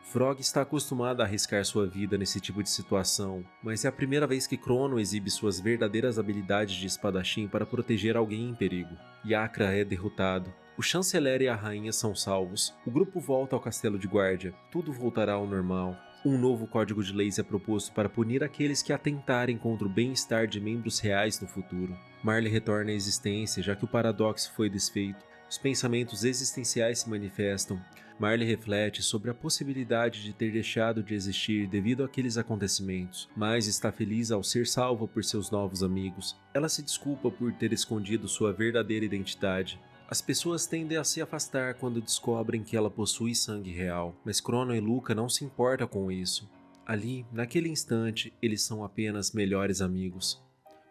Frog está acostumado a arriscar sua vida nesse tipo de situação, mas é a primeira vez que Crono exibe suas verdadeiras habilidades de espadachim para proteger alguém em perigo. Yakra é derrotado. O chanceler e a rainha são salvos. O grupo volta ao castelo de Guardia. Tudo voltará ao normal. Um novo código de leis é proposto para punir aqueles que atentarem contra o bem-estar de membros reais no futuro. Marley retorna à existência, já que o paradoxo foi desfeito. Os pensamentos existenciais se manifestam. Marley reflete sobre a possibilidade de ter deixado de existir devido àqueles acontecimentos, mas está feliz ao ser salva por seus novos amigos. Ela se desculpa por ter escondido sua verdadeira identidade. As pessoas tendem a se afastar quando descobrem que ela possui sangue real, mas Crono e Luca não se importam com isso. Ali, naquele instante, eles são apenas melhores amigos.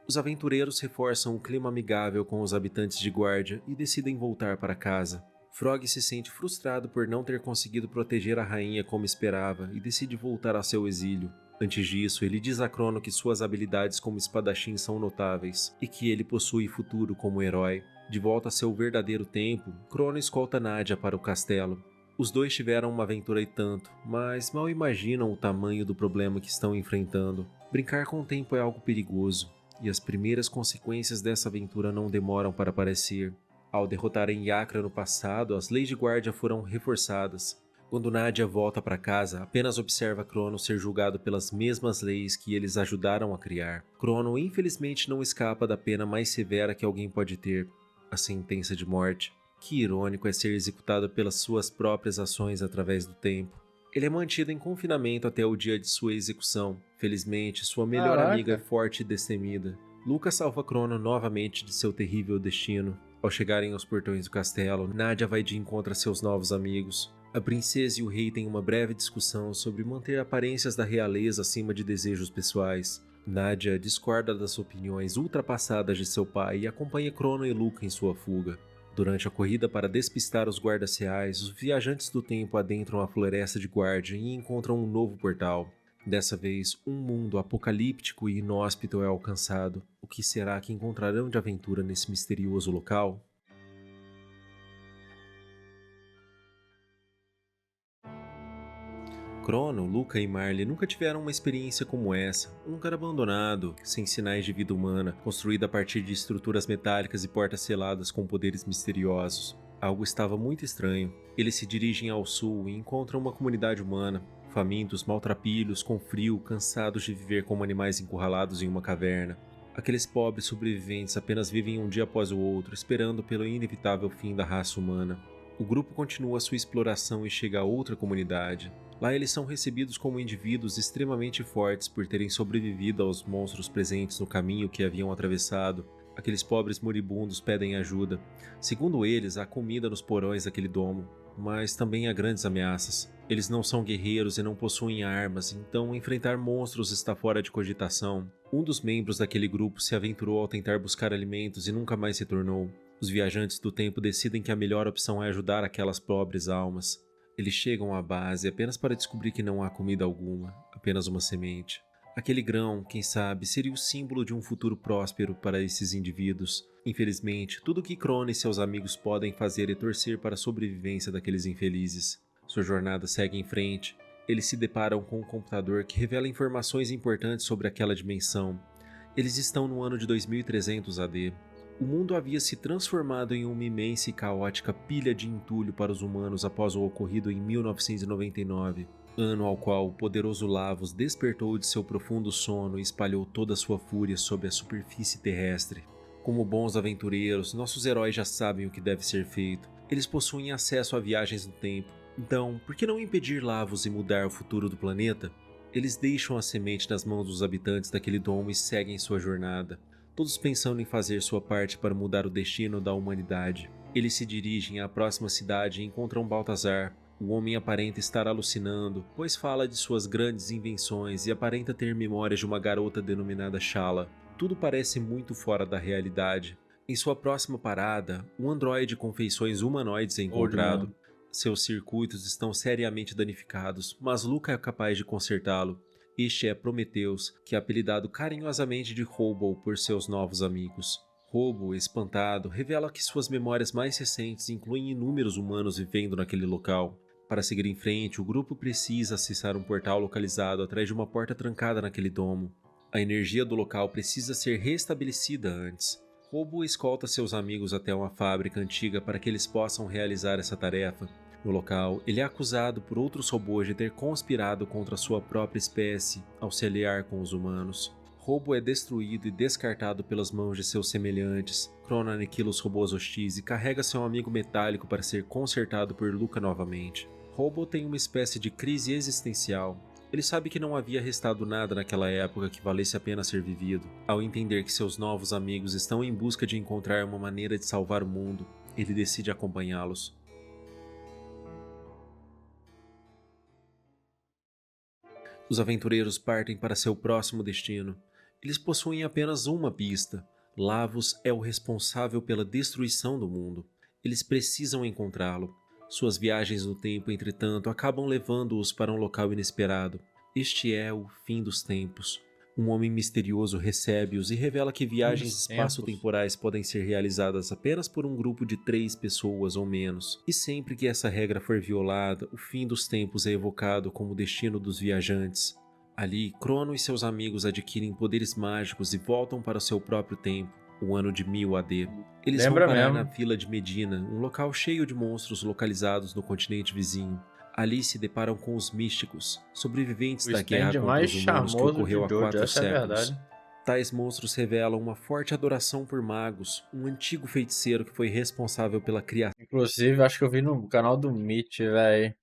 Os aventureiros reforçam o clima amigável com os habitantes de Guardia e decidem voltar para casa. Frog se sente frustrado por não ter conseguido proteger a rainha como esperava e decide voltar a seu exílio. Antes disso, ele diz a Crono que suas habilidades como espadachim são notáveis e que ele possui futuro como herói. De volta a seu verdadeiro tempo, Crono escolta Nadia para o castelo. Os dois tiveram uma aventura e tanto, mas mal imaginam o tamanho do problema que estão enfrentando. Brincar com o tempo é algo perigoso. E as primeiras consequências dessa aventura não demoram para aparecer. Ao derrotarem Yakra no passado, as leis de Guardia foram reforçadas. Quando Nadia volta para casa, apenas observa Crono ser julgado pelas mesmas leis que eles ajudaram a criar. Crono infelizmente não escapa da pena mais severa que alguém pode ter, a sentença de morte. Que irônico é ser executado pelas suas próprias ações através do tempo. Ele é mantido em confinamento até o dia de sua execução. Felizmente, sua melhor amiga é forte e destemida. Luca salva Crono novamente de seu terrível destino. Ao chegarem aos portões do castelo, Nadia vai de encontro a seus novos amigos. A princesa e o rei têm uma breve discussão sobre manter aparências da realeza acima de desejos pessoais. Nadia discorda das opiniões ultrapassadas de seu pai e acompanha Crono e Luca em sua fuga. Durante a corrida para despistar os guardas reais, os viajantes do tempo adentram a floresta de Guardia e encontram um novo portal. Dessa vez, um mundo apocalíptico e inóspito é alcançado. O que será que encontrarão de aventura nesse misterioso local? Crono, Luca e Marley nunca tiveram uma experiência como essa. Um lugar abandonado, sem sinais de vida humana, construído a partir de estruturas metálicas e portas seladas com poderes misteriosos. Algo estava muito estranho. Eles se dirigem ao sul e encontram uma comunidade humana, famintos, maltrapilhos, com frio, cansados de viver como animais encurralados em uma caverna. Aqueles pobres sobreviventes apenas vivem um dia após o outro, esperando pelo inevitável fim da raça humana. O grupo continua sua exploração e chega a outra comunidade. Lá eles são recebidos como indivíduos extremamente fortes por terem sobrevivido aos monstros presentes no caminho que haviam atravessado. Aqueles pobres moribundos pedem ajuda. Segundo eles, há comida nos porões daquele domo, mas também há grandes ameaças. Eles não são guerreiros e não possuem armas, então enfrentar monstros está fora de cogitação. Um dos membros daquele grupo se aventurou ao tentar buscar alimentos e nunca mais retornou. Os viajantes do tempo decidem que a melhor opção é ajudar aquelas pobres almas. Eles chegam à base apenas para descobrir que não há comida alguma, apenas uma semente. Aquele grão, quem sabe, seria o símbolo de um futuro próspero para esses indivíduos. Infelizmente, tudo o que Crono e seus amigos podem fazer é torcer para a sobrevivência daqueles infelizes. Sua jornada segue em frente. Eles se deparam com um computador que revela informações importantes sobre aquela dimensão. Eles estão no ano de 2300 AD. O mundo havia se transformado em uma imensa e caótica pilha de entulho para os humanos após o ocorrido em 1999, ano ao qual o poderoso Lavos despertou de seu profundo sono e espalhou toda a sua fúria sobre a superfície terrestre. Como bons aventureiros, nossos heróis já sabem o que deve ser feito. Eles possuem acesso a viagens no tempo. Então, por que não impedir Lavos e mudar o futuro do planeta? Eles deixam a semente nas mãos dos habitantes daquele domo e seguem sua jornada. Todos pensando em fazer sua parte para mudar o destino da humanidade. Eles se dirigem à próxima cidade e encontram Baltazar. O homem aparenta estar alucinando, pois fala de suas grandes invenções e aparenta ter memórias de uma garota denominada Shala. Tudo parece muito fora da realidade. Em sua próxima parada, um androide com feições humanoides é encontrado. Seus circuitos estão seriamente danificados, mas Luca é capaz de consertá-lo. Este é Prometheus, que é apelidado carinhosamente de Robo por seus novos amigos. Robo, espantado, revela que suas memórias mais recentes incluem inúmeros humanos vivendo naquele local. Para seguir em frente, o grupo precisa acessar um portal localizado atrás de uma porta trancada naquele domo. A energia do local precisa ser restabelecida antes. Robo escolta seus amigos até uma fábrica antiga para que eles possam realizar essa tarefa. No local, ele é acusado por outros robôs de ter conspirado contra sua própria espécie ao se aliar com os humanos. Robo é destruído e descartado pelas mãos de seus semelhantes. Crono aniquila os robôs hostis e carrega seu amigo metálico para ser consertado por Luca novamente. Robo tem uma espécie de crise existencial. Ele sabe que não havia restado nada naquela época que valesse a pena ser vivido. Ao entender que seus novos amigos estão em busca de encontrar uma maneira de salvar o mundo, ele decide acompanhá-los. Os aventureiros partem para seu próximo destino. Eles possuem apenas uma pista. Lavos é o responsável pela destruição do mundo. Eles precisam encontrá-lo. Suas viagens no tempo, entretanto, acabam levando-os para um local inesperado. Este é o fim dos tempos. Um homem misterioso recebe-os e revela que viagens espaço-temporais podem ser realizadas apenas por um grupo de 3 pessoas ou menos. E sempre que essa regra for violada, o fim dos tempos é evocado como o destino dos viajantes. Ali, Crono e seus amigos adquirem poderes mágicos e voltam para o seu próprio tempo, o ano de 1000 AD. Eles vão parar na Vila de Medina, um local cheio de monstros localizados no continente vizinho. Ali se deparam com os místicos, sobreviventes da guerra contra os humanos que ocorreu há 4 séculos. Tais monstros revelam uma forte adoração por magos, um antigo feiticeiro que foi responsável pela criação. Inclusive, acho que eu vi no canal do Meet, velho.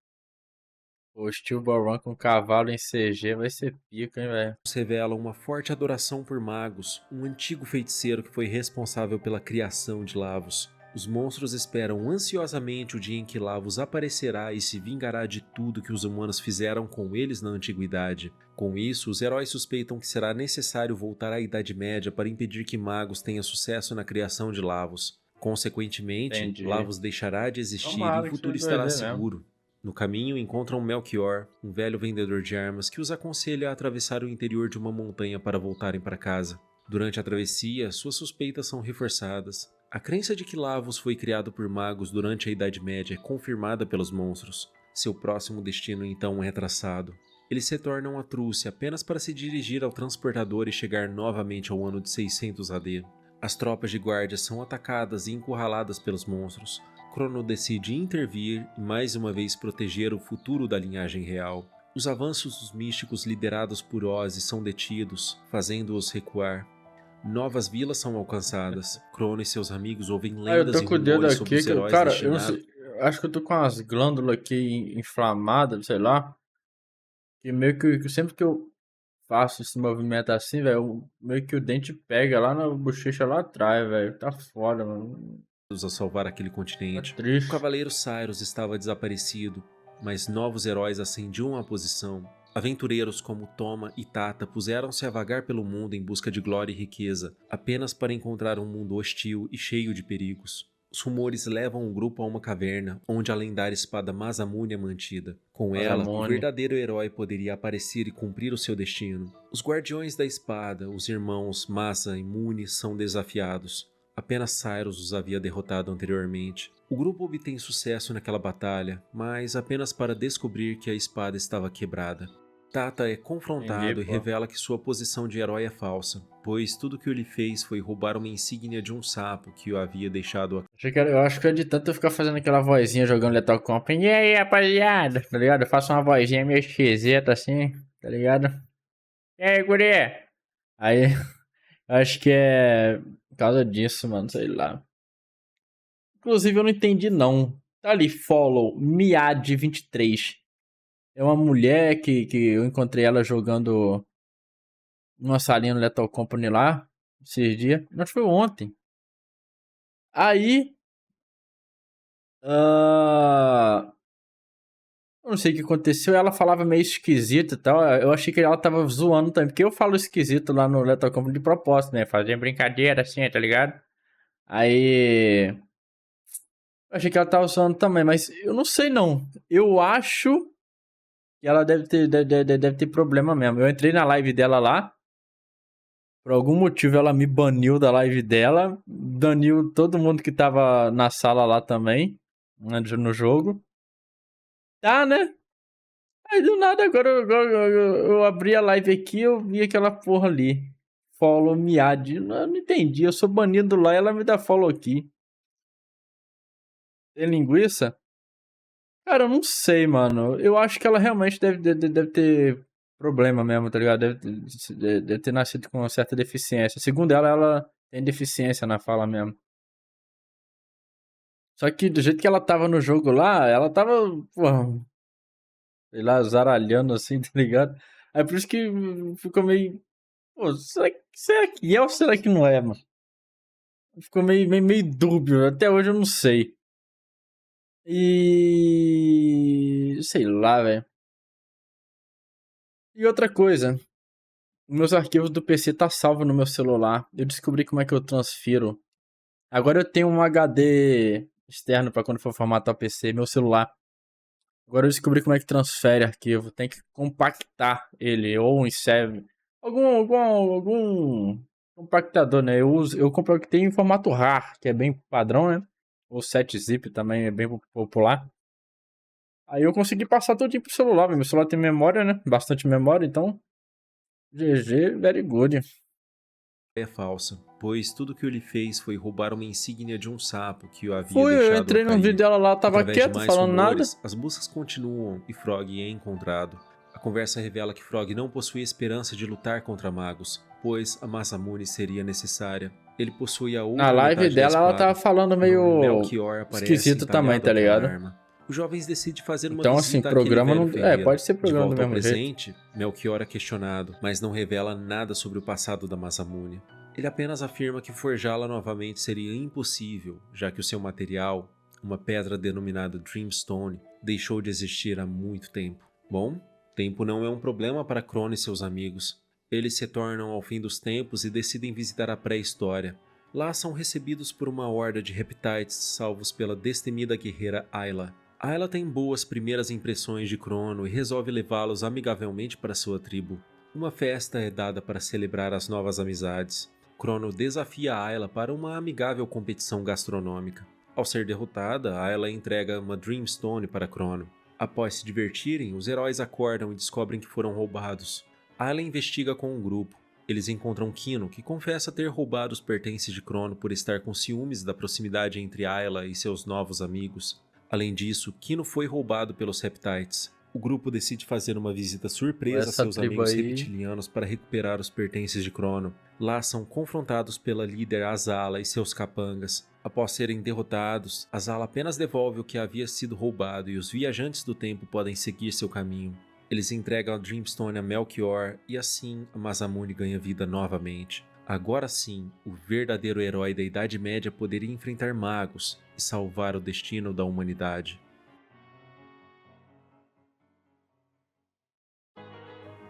O Steel Ball Run com cavalo em CG vai ser pica, hein, velho. Revelam uma forte adoração por magos, um antigo feiticeiro que foi responsável pela criação de Lavos. Os monstros esperam ansiosamente o dia em que Lavos aparecerá e se vingará de tudo que os humanos fizeram com eles na antiguidade. Com isso, os heróis suspeitam que será necessário voltar à Idade Média para impedir que magos tenham sucesso na criação de Lavos. Consequentemente, Lavos deixará de existir e o futuro estará seguro. No caminho, encontram Melchior, um velho vendedor de armas que os aconselha a atravessar o interior de uma montanha para voltarem para casa. Durante a travessia, suas suspeitas são reforçadas. A crença de que Lavos foi criado por magos durante a Idade Média é confirmada pelos monstros. Seu próximo destino então é traçado. Eles retornam a Trúcia apenas para se dirigir ao transportador e chegar novamente ao ano de 600 AD. As tropas de guarda são atacadas e encurraladas pelos monstros. Crono decide intervir e mais uma vez proteger o futuro da linhagem real. Os avanços dos místicos liderados por Ozzy são detidos, fazendo-os recuar. Novas vilas são alcançadas. Crono e seus amigos ouvem Ah, eu lendas tô e com o dedo rumores sobre aqui, os heróis cara, eu não destinados. sei. Acho que eu tô com as glândulas aqui inflamadas, sei lá. Que meio que sempre que eu faço esse movimento assim, velho, meio que o dente pega lá na bochecha lá atrás, velho. Tá foda, mano. A salvar aquele Tá continente. O triste. Cavaleiro Cyrus estava desaparecido, mas novos heróis ascendiam à posição. Aventureiros como Toma e Tata puseram-se a vagar pelo mundo em busca de glória e riqueza, apenas para encontrar um mundo hostil e cheio de perigos. Os rumores levam o grupo a uma caverna, onde a lendária espada Masamune é mantida. Com ela, o Masamune. verdadeiro herói poderia aparecer e cumprir o seu destino. Os guardiões da espada, os irmãos Masa e Mune, são desafiados. Apenas Cyrus os havia derrotado anteriormente. O grupo obtém sucesso naquela batalha, mas apenas para descobrir que a espada estava quebrada. Tata é Entendi, confrontado e pô. revela que sua posição de herói é falsa, pois tudo que ele fez foi roubar uma insígnia de um sapo que o havia deixado. Eu acho que é de tanto eu ficar fazendo aquela vozinha jogando Lethal Company. E aí, rapaziada? Tá ligado? Eu faço uma vozinha meio esquisita assim, tá ligado? E aí, guri? Aí, acho que é por causa disso, mano, sei lá. Inclusive, eu não entendi, não. Tá ali, follow, Miad23. É uma mulher que eu encontrei ela jogando numa salinha no Lethal Company lá, esses dias. Acho que foi ontem. Aí, ah, eu não sei o que aconteceu, ela falava meio esquisito e tal. Eu achei que ela tava zoando também, porque eu falo esquisito lá no Lethal Company de propósito, né? Fazendo brincadeira assim, tá ligado? Aí, eu achei que ela tava zoando também, mas eu não sei não. Eu acho que ela deve ter problema mesmo. Eu entrei na live dela lá. Por algum motivo ela me baniu da live dela. Baniu todo mundo que tava na sala lá também. Né, no jogo. Tá, né? Aí do nada agora eu abri a live aqui e eu vi aquela porra ali. Follow Miad. Eu não entendi. Eu sou banido lá e ela me dá follow aqui. Tem linguiça? Cara, eu não sei, mano. Eu acho que ela realmente deve ter problema mesmo, tá ligado? Deve ter nascido com uma certa deficiência. Segundo ela, ela tem deficiência na fala mesmo. Só que do jeito que ela tava no jogo lá, ela tava, porra, sei lá, zaralhando assim, tá ligado? Aí por isso que ficou meio. Pô, será que é ou será que não é, mano? Ficou meio dúbio. Até hoje eu não sei. E. Sei lá, velho. E outra coisa. Meus arquivos do PC tá salvo no meu celular. Eu descobri como é que eu transfiro. Agora eu tenho um HD externo pra quando for formatar o PC, meu celular. Agora eu descobri como é que transfere arquivo. Tem que compactar ele, ou um ISEV. Algum compactador, né? Eu compactei em formato RAR, que é bem padrão, né? Ou 7-zip também é bem popular. Aí eu consegui passar tudo pro celular. Meu celular tem memória, né? Bastante memória, então. GG, very good. É falsa, pois tudo que ele fez foi roubar uma insígnia de um sapo que o havia Eu deixado a entrei no vídeo cair. dela lá, tava Através de quieto, mais falando nada. rumores, as buscas continuam e Frog é encontrado. A conversa revela que Frog não possui esperança de lutar contra magos, pois a Masamune seria necessária. Ele possui a Na outra live metade da dela, ela tava espada. falando O nome meio Melchior aparece esquisito também, entalhado tá àquela ligado? arma. Os jovens decidem fazer uma Então, assim, visita àquele programa velho não. É, ferreiro. pode ser De programa do volta ao mesmo jeito. presente, Melchior é questionado, mas não revela nada sobre o passado da Masamune. Ele apenas afirma que forjá-la novamente seria impossível, já que o seu material, uma pedra denominada Dreamstone, deixou de existir há muito tempo. Bom, tempo não é um problema para Crono e seus amigos. Eles se tornam ao fim dos tempos e decidem visitar a pré-história. Lá são recebidos por uma horda de reptiles salvos pela destemida guerreira Ayla. Ayla tem boas primeiras impressões de Crono e resolve levá-los amigavelmente para sua tribo. Uma festa é dada para celebrar as novas amizades. Crono desafia Ayla para uma amigável competição gastronômica. Ao ser derrotada, Ayla entrega uma Dreamstone para Crono. Após se divertirem, os heróis acordam e descobrem que foram roubados. Ayla investiga com um grupo. Eles encontram Kino, que confessa ter roubado os pertences de Crono por estar com ciúmes da proximidade entre Ayla e seus novos amigos. Além disso, Kino foi roubado pelos Reptites. O grupo decide fazer uma visita surpresa a Essa seus tribo amigos aí- reptilianos para recuperar os pertences de Crono. Lá são confrontados pela líder Azala e seus capangas. Após serem derrotados, Azala apenas devolve o que havia sido roubado e os viajantes do tempo podem seguir seu caminho. Eles entregam a Dreamstone a Melchior e assim a Masamune ganha vida novamente. Agora sim, o verdadeiro herói da Idade Média poderia enfrentar magos e salvar o destino da humanidade.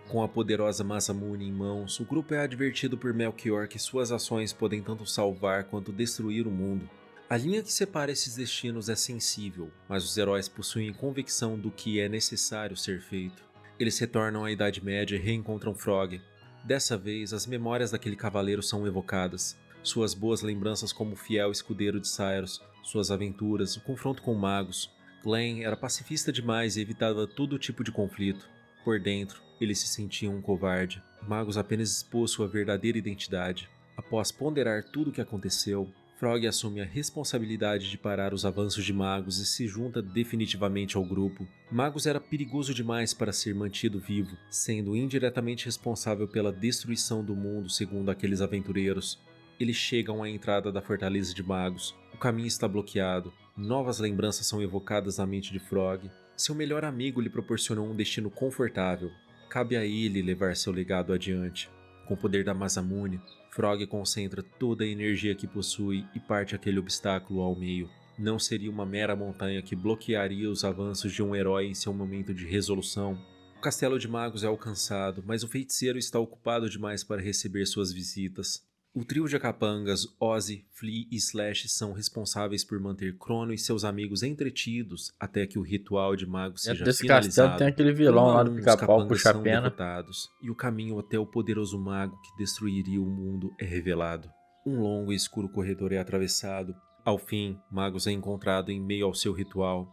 Com a poderosa Masamune em mãos, o grupo é advertido por Melchior que suas ações podem tanto salvar quanto destruir o mundo. A linha que separa esses destinos é sensível, mas os heróis possuem convicção do que é necessário ser feito. Eles retornam à Idade Média e reencontram Frog. Dessa vez, as memórias daquele cavaleiro são evocadas. Suas boas lembranças como fiel escudeiro de Cyrus, suas aventuras, o confronto com magos. Glenn era pacifista demais e evitava todo tipo de conflito. Por dentro, ele se sentia um covarde. Magus apenas expôs sua verdadeira identidade. Após ponderar tudo o que aconteceu, Frog assume a responsabilidade de parar os avanços de Magus e se junta definitivamente ao grupo. Magus era perigoso demais para ser mantido vivo, sendo indiretamente responsável pela destruição do mundo segundo aqueles aventureiros. Eles chegam à entrada da Fortaleza de Magus. O caminho está bloqueado. Novas lembranças são evocadas na mente de Frog. Seu melhor amigo lhe proporcionou um destino confortável. Cabe a ele levar seu legado adiante. Com o poder da Masamune, Frog concentra toda a energia que possui e parte aquele obstáculo ao meio. Não seria uma mera montanha que bloquearia os avanços de um herói em seu momento de resolução. O castelo de magos é alcançado, mas o feiticeiro está ocupado demais para receber suas visitas. O trio de capangas, Ozzy, Flea e Slash são responsáveis por manter Crono e seus amigos entretidos até que o ritual de magos seja Dentro desse finalizado. castelo tem aquele vilão lá do Os pica-pau, capangas são puxa-pena. derrotados, e o caminho até o poderoso mago que destruiria o mundo é revelado. Um longo e escuro corredor é atravessado. Ao fim, Magus é encontrado em meio ao seu ritual.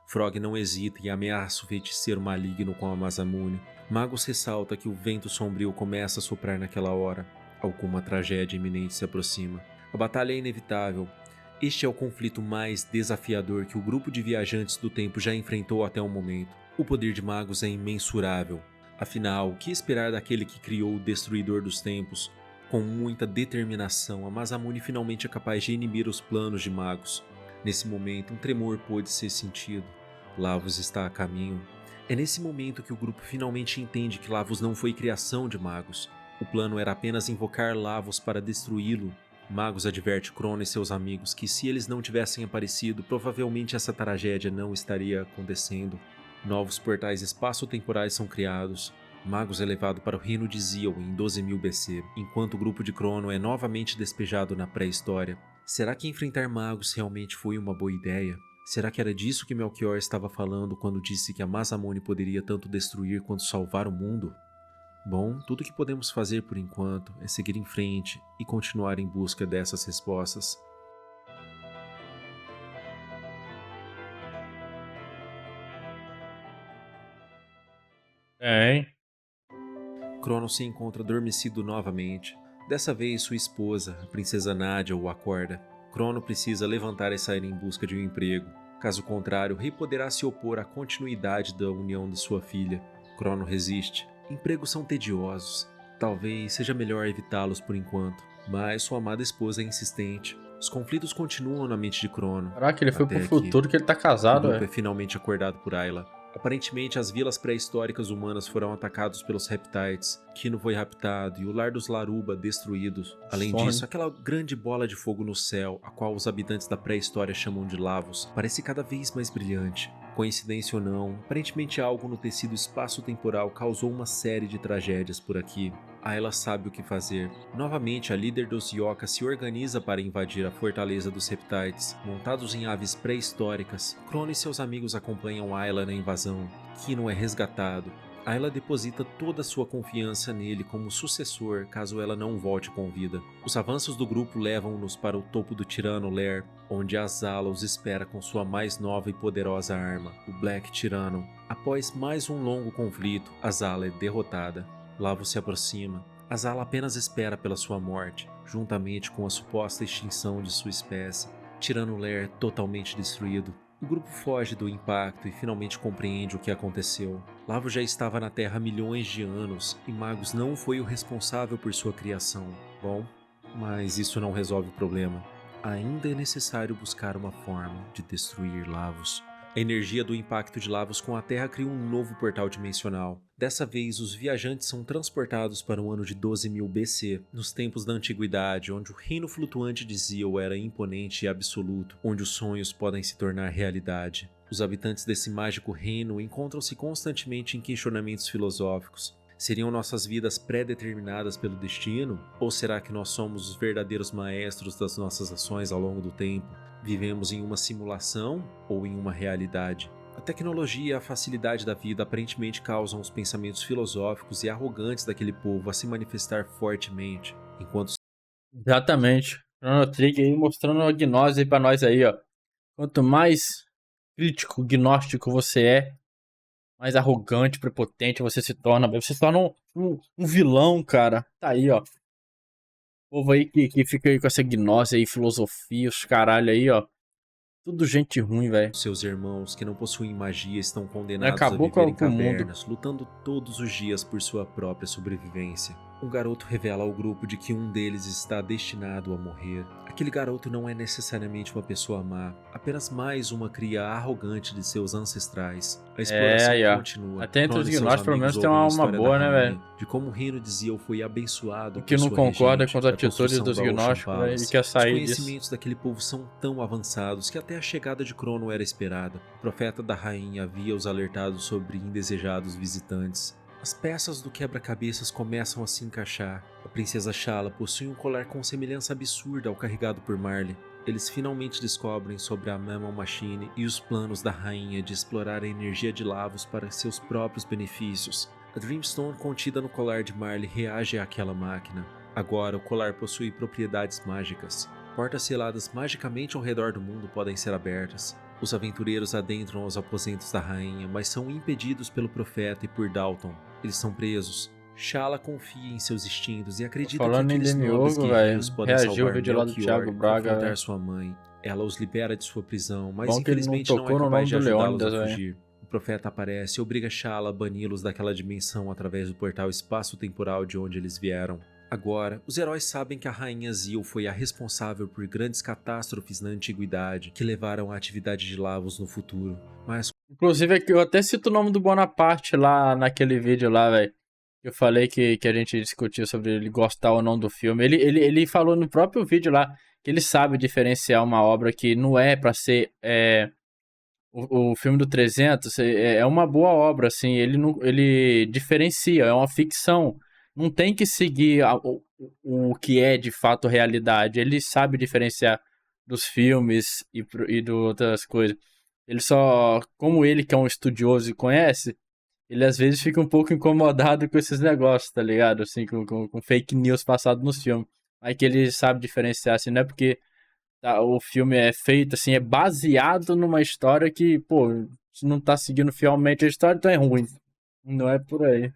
Frog não hesita e ameaça o feiticeiro maligno com a Masamune. Magus ressalta que o vento sombrio começa a soprar naquela hora. Alguma tragédia iminente se aproxima. A batalha é inevitável. Este é o conflito mais desafiador que o grupo de viajantes do tempo já enfrentou até o momento. O poder de Magus é imensurável. Afinal, o que esperar daquele que criou o Destruidor dos Tempos? Com muita determinação, a Masamune finalmente é capaz de inibir os planos de Magus. Nesse momento, um tremor pôde ser sentido. Lavos está a caminho. É nesse momento que o grupo finalmente entende que Lavos não foi criação de Magus. O plano era apenas invocar Lavos para destruí-lo. Magus adverte Crono e seus amigos que se eles não tivessem aparecido, provavelmente essa tragédia não estaria acontecendo. Novos portais espaço-temporais são criados. Magus é levado para o reino de Ziel em 12.000 BC, enquanto o grupo de Crono é novamente despejado na pré-história. Será que enfrentar Magus realmente foi uma boa ideia? Será que era disso que Melchior estava falando quando disse que a Masamune poderia tanto destruir quanto salvar o mundo? Bom, tudo que podemos fazer por enquanto é seguir em frente e continuar em busca dessas respostas. Crono se encontra adormecido novamente. Dessa vez, sua esposa, a princesa Nadia, o acorda. Crono precisa levantar e sair em busca de um emprego. Caso contrário, o rei poderá se opor à continuidade da união de sua filha. Crono resiste. Empregos são tediosos. Talvez seja melhor evitá-los por enquanto. Mas sua amada esposa é insistente. Os conflitos continuam na mente de Crono. Caraca, ele foi Até pro futuro que ele tá O casado, grupo é velho. finalmente acordado por Ayla. Aparentemente, as vilas pré-históricas humanas foram atacadas pelos Reptites, Kino foi raptado e o lar dos Laruba destruídos. Além Sonho. disso, aquela grande bola de fogo no céu, a qual os habitantes da pré-história chamam de Lavos, parece cada vez mais brilhante. Coincidência ou não, aparentemente algo no tecido espaço-temporal causou uma série de tragédias por aqui. Ayla sabe o que fazer. Novamente, a líder dos Yoka se organiza para invadir a fortaleza dos Reptites. Montados em aves pré-históricas, Crono e seus amigos acompanham Ayla na invasão. Kino é resgatado. Ayla deposita toda a sua confiança nele como sucessor caso ela não volte com vida. Os avanços do grupo levam-nos para o topo do Tirano Lair, onde Azala os espera com sua mais nova e poderosa arma, o Black Tirano. Após mais um longo conflito, Azala é derrotada. Lavo se aproxima. Azala apenas espera pela sua morte, juntamente com a suposta extinção de sua espécie. Tirano Lair totalmente destruído. O grupo foge do impacto e finalmente compreende o que aconteceu. Lavo já estava na Terra há milhões de anos e Magus não foi o responsável por sua criação. Bom, mas isso não resolve o problema. Ainda é necessário buscar uma forma de destruir Lavos. A energia do impacto de Lavos com a Terra cria um novo portal dimensional. Dessa vez, os viajantes são transportados para o ano de 12.000 BC, nos tempos da Antiguidade, onde o reino flutuante de Zio era imponente e absoluto, onde os sonhos podem se tornar realidade. Os habitantes desse mágico reino encontram-se constantemente em questionamentos filosóficos. Seriam nossas vidas pré-determinadas pelo destino? Ou será que nós somos os verdadeiros maestros das nossas ações ao longo do tempo? Vivemos em uma simulação ou em uma realidade? A tecnologia e a facilidade da vida aparentemente causam os pensamentos filosóficos e arrogantes daquele povo a se manifestar fortemente, enquanto... Exatamente. Chrono Trigger aí mostrando a gnose aí pra nós aí, ó. Quanto mais crítico, gnóstico você é, mais arrogante, prepotente você se torna. Você se torna um vilão, cara. Tá aí, ó. O povo aí que fica aí com essa gnose aí, filosofia, os caralho aí, ó. Tudo gente ruim, velho. Seus irmãos, que não possuem magia, estão condenados a Acabou viver em com o mundo. cavernas, lutando todos os dias por sua própria sobrevivência. Um garoto revela ao grupo de que um deles está destinado a morrer. Aquele garoto não é necessariamente uma pessoa má, apenas mais uma cria arrogante de seus ancestrais. A exploração aí, ó. continua. Até entre os Cron e seus gnósticos, pelo menos, amigos tem ouvem a uma história boa, da né, rainha, velho? de como o reino de Zio foi abençoado O que por não sua concorda regente, com as da atitudes construção dos da Ocean gnósticos, velho, e Palace. quer sair Os disso. conhecimentos daquele povo são tão avançados que até a chegada de Crono era esperada. O profeta da rainha havia os alertado sobre indesejados visitantes. As peças do quebra-cabeças começam a se encaixar. A princesa Shala possui um colar com semelhança absurda ao carregado por Marley. Eles finalmente descobrem sobre a Mammal Machine e os planos da rainha de explorar a energia de Lavos para seus próprios benefícios. A Dreamstone contida no colar de Marley reage àquela máquina. Agora o colar possui propriedades mágicas. Portas seladas magicamente ao redor do mundo podem ser abertas. Os aventureiros adentram os aposentos da rainha, mas são impedidos pelo profeta e por Dalton. Eles são presos. Shala confia em seus instintos e acredita que Falando em aqueles nobres Demiurgo, velho, guerreiros podem reagiu o salvar vídeo lá do Melchior Thiago e Braga, confrontar velho. sua mãe. Ela os libera de sua prisão, mas Bom que ele não infelizmente não é tocou no capaz nome de do ajudá-los a Leônidas, velho. fugir. O profeta aparece e obriga Shala a bani-los daquela dimensão através do portal espaço-temporal de onde eles vieram. Agora, os heróis sabem que a rainha Zio foi a responsável por grandes catástrofes na antiguidade que levaram à atividade de Lavos no futuro, mas Inclusive, aqui, eu até cito o nome do Bonaparte lá naquele vídeo lá, velho. Eu falei que a gente discutiu sobre ele gostar ou não do filme. Ele falou no próprio vídeo lá que ele sabe diferenciar uma obra que não é pra ser... o filme do 300 é uma boa obra, assim. Ele, não, ele diferencia, é uma ficção. Não tem que seguir o que é de fato realidade. Ele sabe diferenciar dos filmes e de outras coisas. Ele só, como ele que é um estudioso e conhece, ele às vezes fica um pouco incomodado com esses negócios, tá ligado? Assim, com fake news passado nos filmes. Aí que ele sabe diferenciar, assim, não é porque o filme é feito, assim, é baseado numa história que, pô, se não tá seguindo fielmente a história, então é ruim. Não é por aí.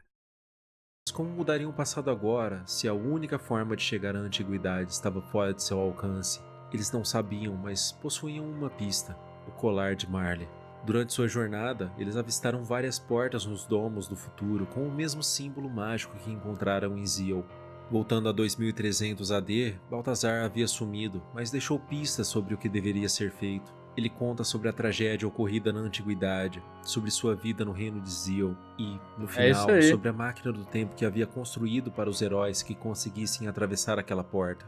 como mudariam o passado agora se a única forma de chegar à antiguidade estava fora de seu alcance? Eles não sabiam, mas possuíam uma pista: o colar de Marley. Durante sua jornada, eles avistaram várias portas nos domos do futuro com o mesmo símbolo mágico que encontraram em Zio. Voltando a 2300 AD, Baltazar havia sumido, mas deixou pistas sobre o que deveria ser feito. Ele conta sobre a tragédia ocorrida na antiguidade, sobre sua vida no reino de Zio e, no final, sobre a máquina do tempo que havia construído para os heróis que conseguissem atravessar aquela porta.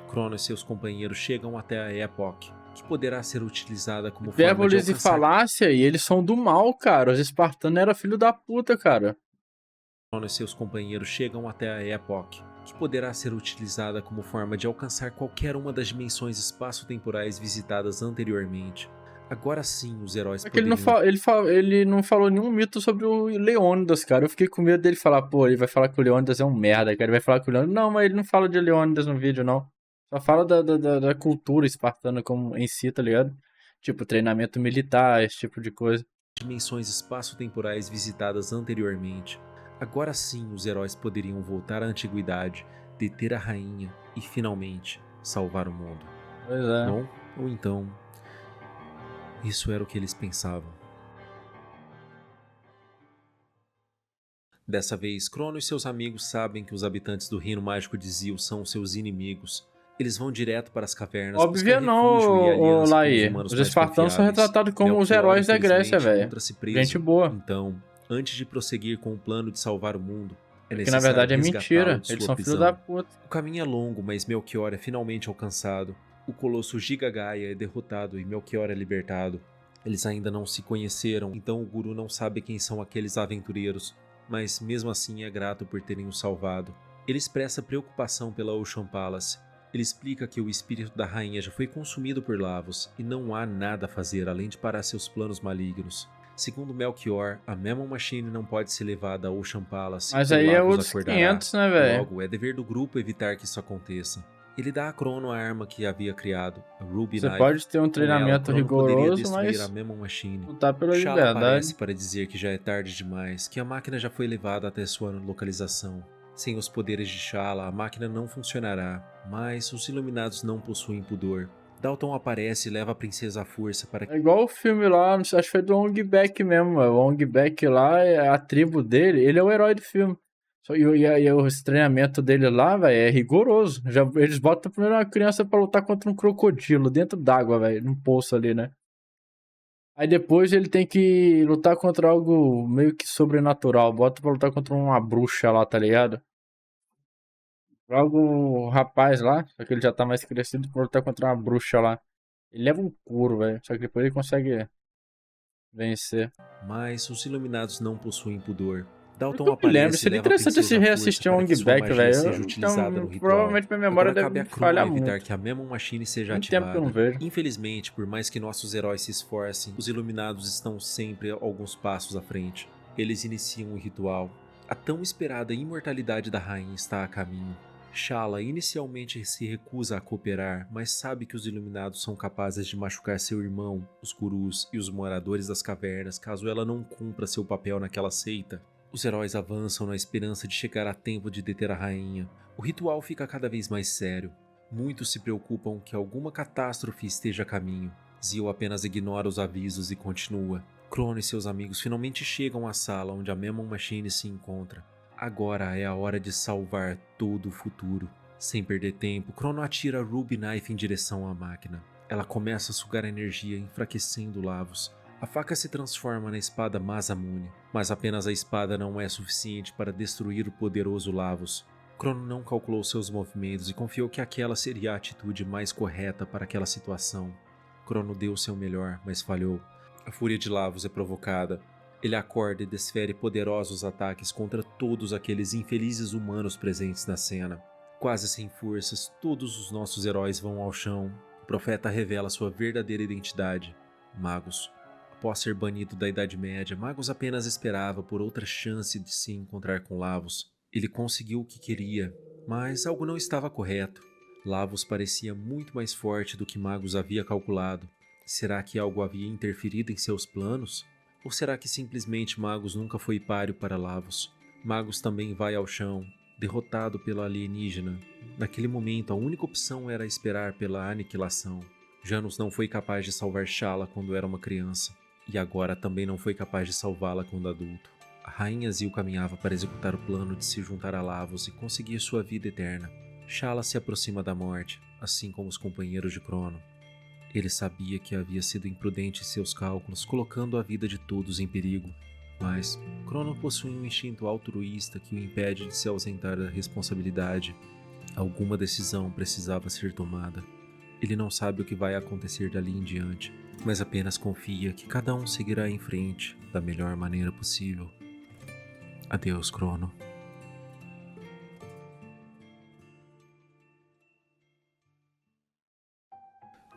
Crono e seus companheiros chegam até a Epoch, que poderá ser utilizada como forma de alcançar... e falácia, e eles são do mal, cara. Os espartanos eram filho da puta, cara. Crono e seus companheiros chegam até a Epoch, que poderá ser utilizada como forma de alcançar qualquer uma das dimensões espaço-temporais visitadas anteriormente. Agora sim os heróis Só que poderiam... ele não falou nenhum mito sobre o Leônidas, cara. Eu fiquei com medo dele falar, pô, ele vai falar que o Leônidas é um merda, cara. Ele vai falar que o Leônidas... Não, mas ele não fala de Leônidas no vídeo, não. Só fala da cultura espartana como em si, tá ligado? Tipo, treinamento militar, esse tipo de coisa. dimensões espaço-temporais visitadas anteriormente. Agora sim os heróis poderiam voltar à antiguidade, deter a rainha e finalmente salvar o mundo. Pois é. Bom, ou então, isso era o que eles pensavam. Dessa vez, Crono e seus amigos sabem que os habitantes do Reino Mágico de Zil são seus inimigos. Eles vão direto para as cavernas buscar Óbvio não, refúgio e ô aliança com os Laí. humanos Os mais espartanos são confiáveis. retratados como os Melchior, heróis da Grécia, infelizmente, velho. encontra-se preso. Gente boa. Então, antes de prosseguir com o plano de salvar o mundo, é Que na necessário verdade é resgatá-lo mentira. de Eles sua são filhos da prisão. puta. O caminho é longo, mas Melchior é finalmente alcançado. O colosso Giga Gaia é derrotado e Melchior é libertado. Eles ainda não se conheceram, então o guru não sabe quem são aqueles aventureiros, mas mesmo assim é grato por terem o salvado. Ele expressa preocupação pela Ocean Palace. Ele explica que o espírito da rainha já foi consumido por Lavos e não há nada a fazer além de parar seus planos malignos. Segundo Melchior, a Memon Machine não pode ser levada a Ocean Palace Mas ou aí é Lavos outros acordará. 500, né, velho? Logo, é dever do grupo evitar que isso aconteça. Ele dá a Crono a arma que havia criado, a Ruby Você Knife. pode ter um Com ela, treinamento Crono poderia rigoroso, destruir mas a Memon Machine. lutar pela Shala liberdade. aparece para dizer que já é tarde demais, que a máquina já foi levada até sua localização. Sem os poderes de Shala, a máquina não funcionará, mas os Iluminados não possuem pudor. Dalton aparece e leva a princesa à força para É igual o filme lá, não sei, acho que foi do Ong Bak mesmo. O Ong Bak lá, a tribo dele, ele é o herói do filme. E o treinamento dele lá, velho, é rigoroso. Eles botam primeiro uma criança pra lutar contra um crocodilo dentro d'água, velho, num poço ali, né? Aí depois ele tem que lutar contra algo meio que sobrenatural. Bota pra lutar contra uma bruxa lá, tá ligado? Algo rapaz lá, só que ele já tá mais crescido pra lutar contra uma bruxa lá. Ele leva um couro, velho. Só que depois ele consegue vencer. Mas os Iluminados não possuem pudor. Pelo que Dalton eu me lembro, aparece e seria leva a interessante princesa se à força reassistir o para que Ong sua Bak, magia seja velho. utilizada no Então, ritual. provavelmente minha memória Agora cabe a deve Crono falhar evitar muito. que a Memon Machine seja Muito tempo que eu não ativada. vejo. Infelizmente, por mais que nossos heróis se esforcem, os Iluminados estão sempre alguns passos à frente. Eles iniciam o ritual. A tão esperada imortalidade da rainha está a caminho. Shala inicialmente se recusa a cooperar, mas sabe que os Iluminados são capazes de machucar seu irmão, os gurus e os moradores das cavernas caso ela não cumpra seu papel naquela seita. Os heróis avançam na esperança de chegar a tempo de deter a rainha. O ritual fica cada vez mais sério. Muitos se preocupam que alguma catástrofe esteja a caminho. Zio apenas ignora os avisos e continua. Crono e seus amigos finalmente chegam à sala onde a Memon Machine se encontra. Agora é a hora de salvar todo o futuro. Sem perder tempo, Crono atira a Ruby Knife em direção à máquina. Ela começa a sugar energia, enfraquecendo Lavos. A faca se transforma na espada Masamune, mas apenas a espada não é suficiente para destruir o poderoso Lavos. Crono não calculou seus movimentos e confiou que aquela seria a atitude mais correta para aquela situação. Crono deu seu melhor, mas falhou. A fúria de Lavos é provocada. Ele acorda e desfere poderosos ataques contra todos aqueles infelizes humanos presentes na cena. Quase sem forças, todos os nossos heróis vão ao chão. O profeta revela sua verdadeira identidade: Magus. Após ser banido da Idade Média, Magus apenas esperava por outra chance de se encontrar com Lavos. Ele conseguiu o que queria, mas algo não estava correto. Lavos parecia muito mais forte do que Magus havia calculado. Será que algo havia interferido em seus planos? Ou será que simplesmente Magus nunca foi páreo para Lavos? Magus também vai ao chão, derrotado pela alienígena. Naquele momento, a única opção era esperar pela aniquilação. Janus não foi capaz de salvar Shala quando era uma criança, e agora também não foi capaz de salvá-la quando adulto. A rainha Zil caminhava para executar o plano de se juntar a Lavos e conseguir sua vida eterna. Shala se aproxima da morte, assim como os companheiros de Crono. Ele sabia que havia sido imprudente em seus cálculos, colocando a vida de todos em perigo. Mas Crono possui um instinto altruísta que o impede de se ausentar da responsabilidade. Alguma decisão precisava ser tomada. Ele não sabe o que vai acontecer dali em diante, mas apenas confia que cada um seguirá em frente da melhor maneira possível. Adeus, Crono.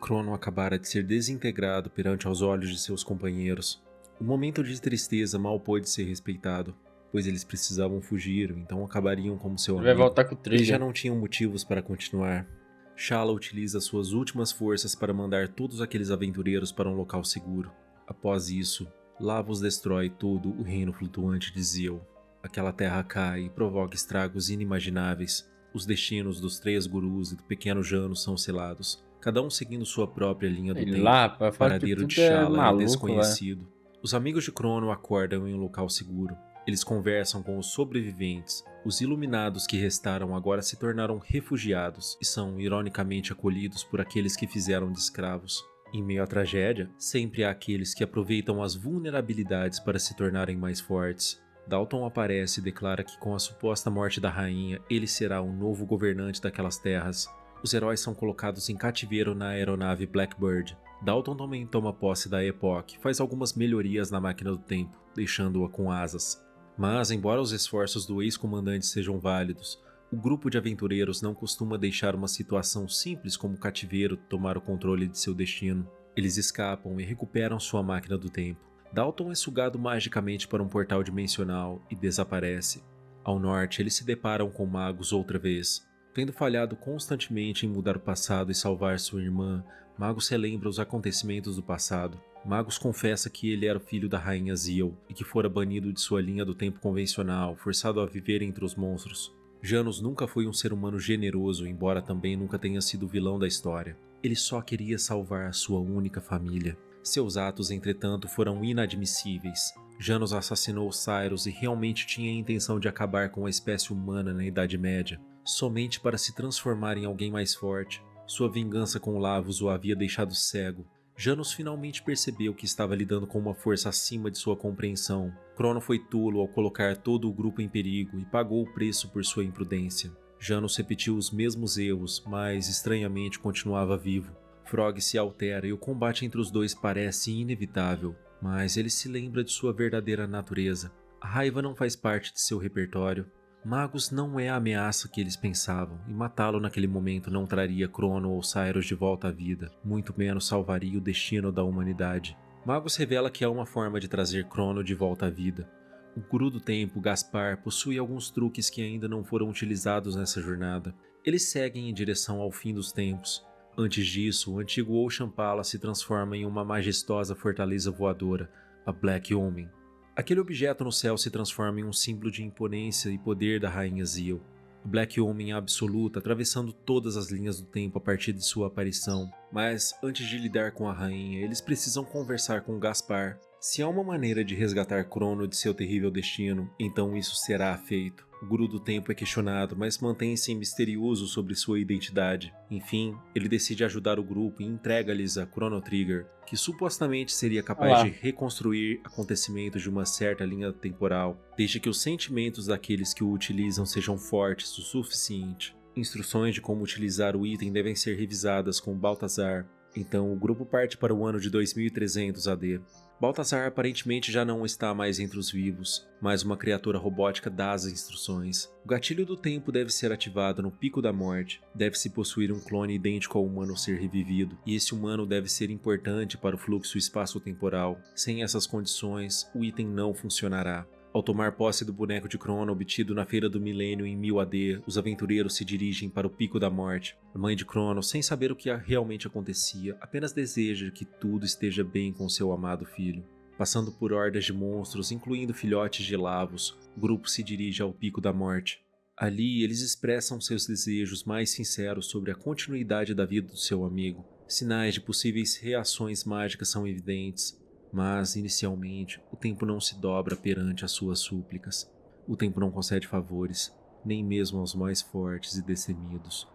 Crono acabara de ser desintegrado perante aos olhos de seus companheiros. O momento de tristeza mal pôde ser respeitado, pois eles precisavam fugir, então acabariam como seu Ele vai amigo. voltar com o Eles já Trigger. não tinham motivos para continuar. Shala utiliza suas últimas forças para mandar todos aqueles aventureiros para um local seguro. Após isso, Lavos destrói todo o reino flutuante de Zeel. Aquela terra cai e provoca estragos inimagináveis. Os destinos dos 3 gurus e do pequeno Janos são selados, cada um seguindo sua própria linha do Sei tempo. lá, pra O falar que paradeiro de tudo é Shala é maluco, velho. desconhecido. Os amigos de Crono acordam em um local seguro. Eles conversam com os sobreviventes. Os iluminados que restaram agora se tornaram refugiados e são ironicamente acolhidos por aqueles que fizeram de escravos. Em meio à tragédia, sempre há aqueles que aproveitam as vulnerabilidades para se tornarem mais fortes. Dalton aparece e declara que com a suposta morte da rainha, ele será o novo governante daquelas terras. Os heróis são colocados em cativeiro na aeronave Blackbird. Dalton também toma posse da Epoch, faz algumas melhorias na máquina do tempo, deixando-a com asas. Mas, embora os esforços do ex-comandante sejam válidos, o grupo de aventureiros não costuma deixar uma situação simples como o cativeiro tomar o controle de seu destino. Eles escapam e recuperam sua máquina do tempo. Dalton é sugado magicamente para um portal dimensional e desaparece. Ao norte, eles se deparam com Magus outra vez. Tendo falhado constantemente em mudar o passado e salvar sua irmã, Magus relembra os acontecimentos do passado. Magus confessa que ele era o filho da rainha Zeel e que fora banido de sua linha do tempo convencional, forçado a viver entre os monstros. Janos nunca foi um ser humano generoso, embora também nunca tenha sido o vilão da história. Ele só queria salvar a sua única família. Seus atos, entretanto, foram inadmissíveis. Janos assassinou Cyrus e realmente tinha a intenção de acabar com a espécie humana na Idade Média, somente para se transformar em alguém mais forte. Sua vingança com Lavos o havia deixado cego. Janos finalmente percebeu que estava lidando com uma força acima de sua compreensão. Crono foi tolo ao colocar todo o grupo em perigo e pagou o preço por sua imprudência. Janos repetiu os mesmos erros, mas estranhamente continuava vivo. Frog se altera e o combate entre os dois parece inevitável, mas ele se lembra de sua verdadeira natureza. A raiva não faz parte de seu repertório. Magus não é a ameaça que eles pensavam, e matá-lo naquele momento não traria Crono ou Cyrus de volta à vida, muito menos salvaria o destino da humanidade. Magus revela que há uma forma de trazer Crono de volta à vida. O Guru do Tempo, Gaspar, possui alguns truques que ainda não foram utilizados nessa jornada. Eles seguem em direção ao fim dos tempos. Antes disso, o antigo Ocean Palace se transforma em uma majestosa fortaleza voadora, a Black Omen. Aquele objeto no céu se transforma em um símbolo de imponência e poder da rainha Zeel. O Black Omen é absoluta, atravessando todas as linhas do tempo a partir de sua aparição. Mas, antes de lidar com a rainha, eles precisam conversar com Gaspar. Se há uma maneira de resgatar Crono de seu terrível destino, então isso será feito. O Guru do Tempo é questionado, mas mantém-se misterioso sobre sua identidade. Enfim, ele decide ajudar o grupo e entrega-lhes a Chrono Trigger, que supostamente seria capaz de reconstruir acontecimentos de uma certa linha temporal, desde que os sentimentos daqueles que o utilizam sejam fortes o suficiente. Instruções de como utilizar o item devem ser revisadas com Baltazar. Então o grupo parte para o ano de 2300 AD. Baltazar aparentemente já não está mais entre os vivos, mas uma criatura robótica dá as instruções. O gatilho do tempo deve ser ativado no Pico da Morte, deve-se possuir um clone idêntico ao humano ser revivido, e esse humano deve ser importante para o fluxo espaço-temporal. Sem essas condições, o item não funcionará. Ao tomar posse do boneco de Crono obtido na Feira do Milênio em 1000 AD, os aventureiros se dirigem para o Pico da Morte. A mãe de Crono, sem saber o que realmente acontecia, apenas deseja que tudo esteja bem com seu amado filho. Passando por hordas de monstros, incluindo filhotes de Lavos, o grupo se dirige ao Pico da Morte. Ali, eles expressam seus desejos mais sinceros sobre a continuidade da vida do seu amigo. Sinais de possíveis reações mágicas são evidentes. Mas, inicialmente, o tempo não se dobra perante as suas súplicas. O tempo não concede favores, nem mesmo aos mais fortes e destemidos.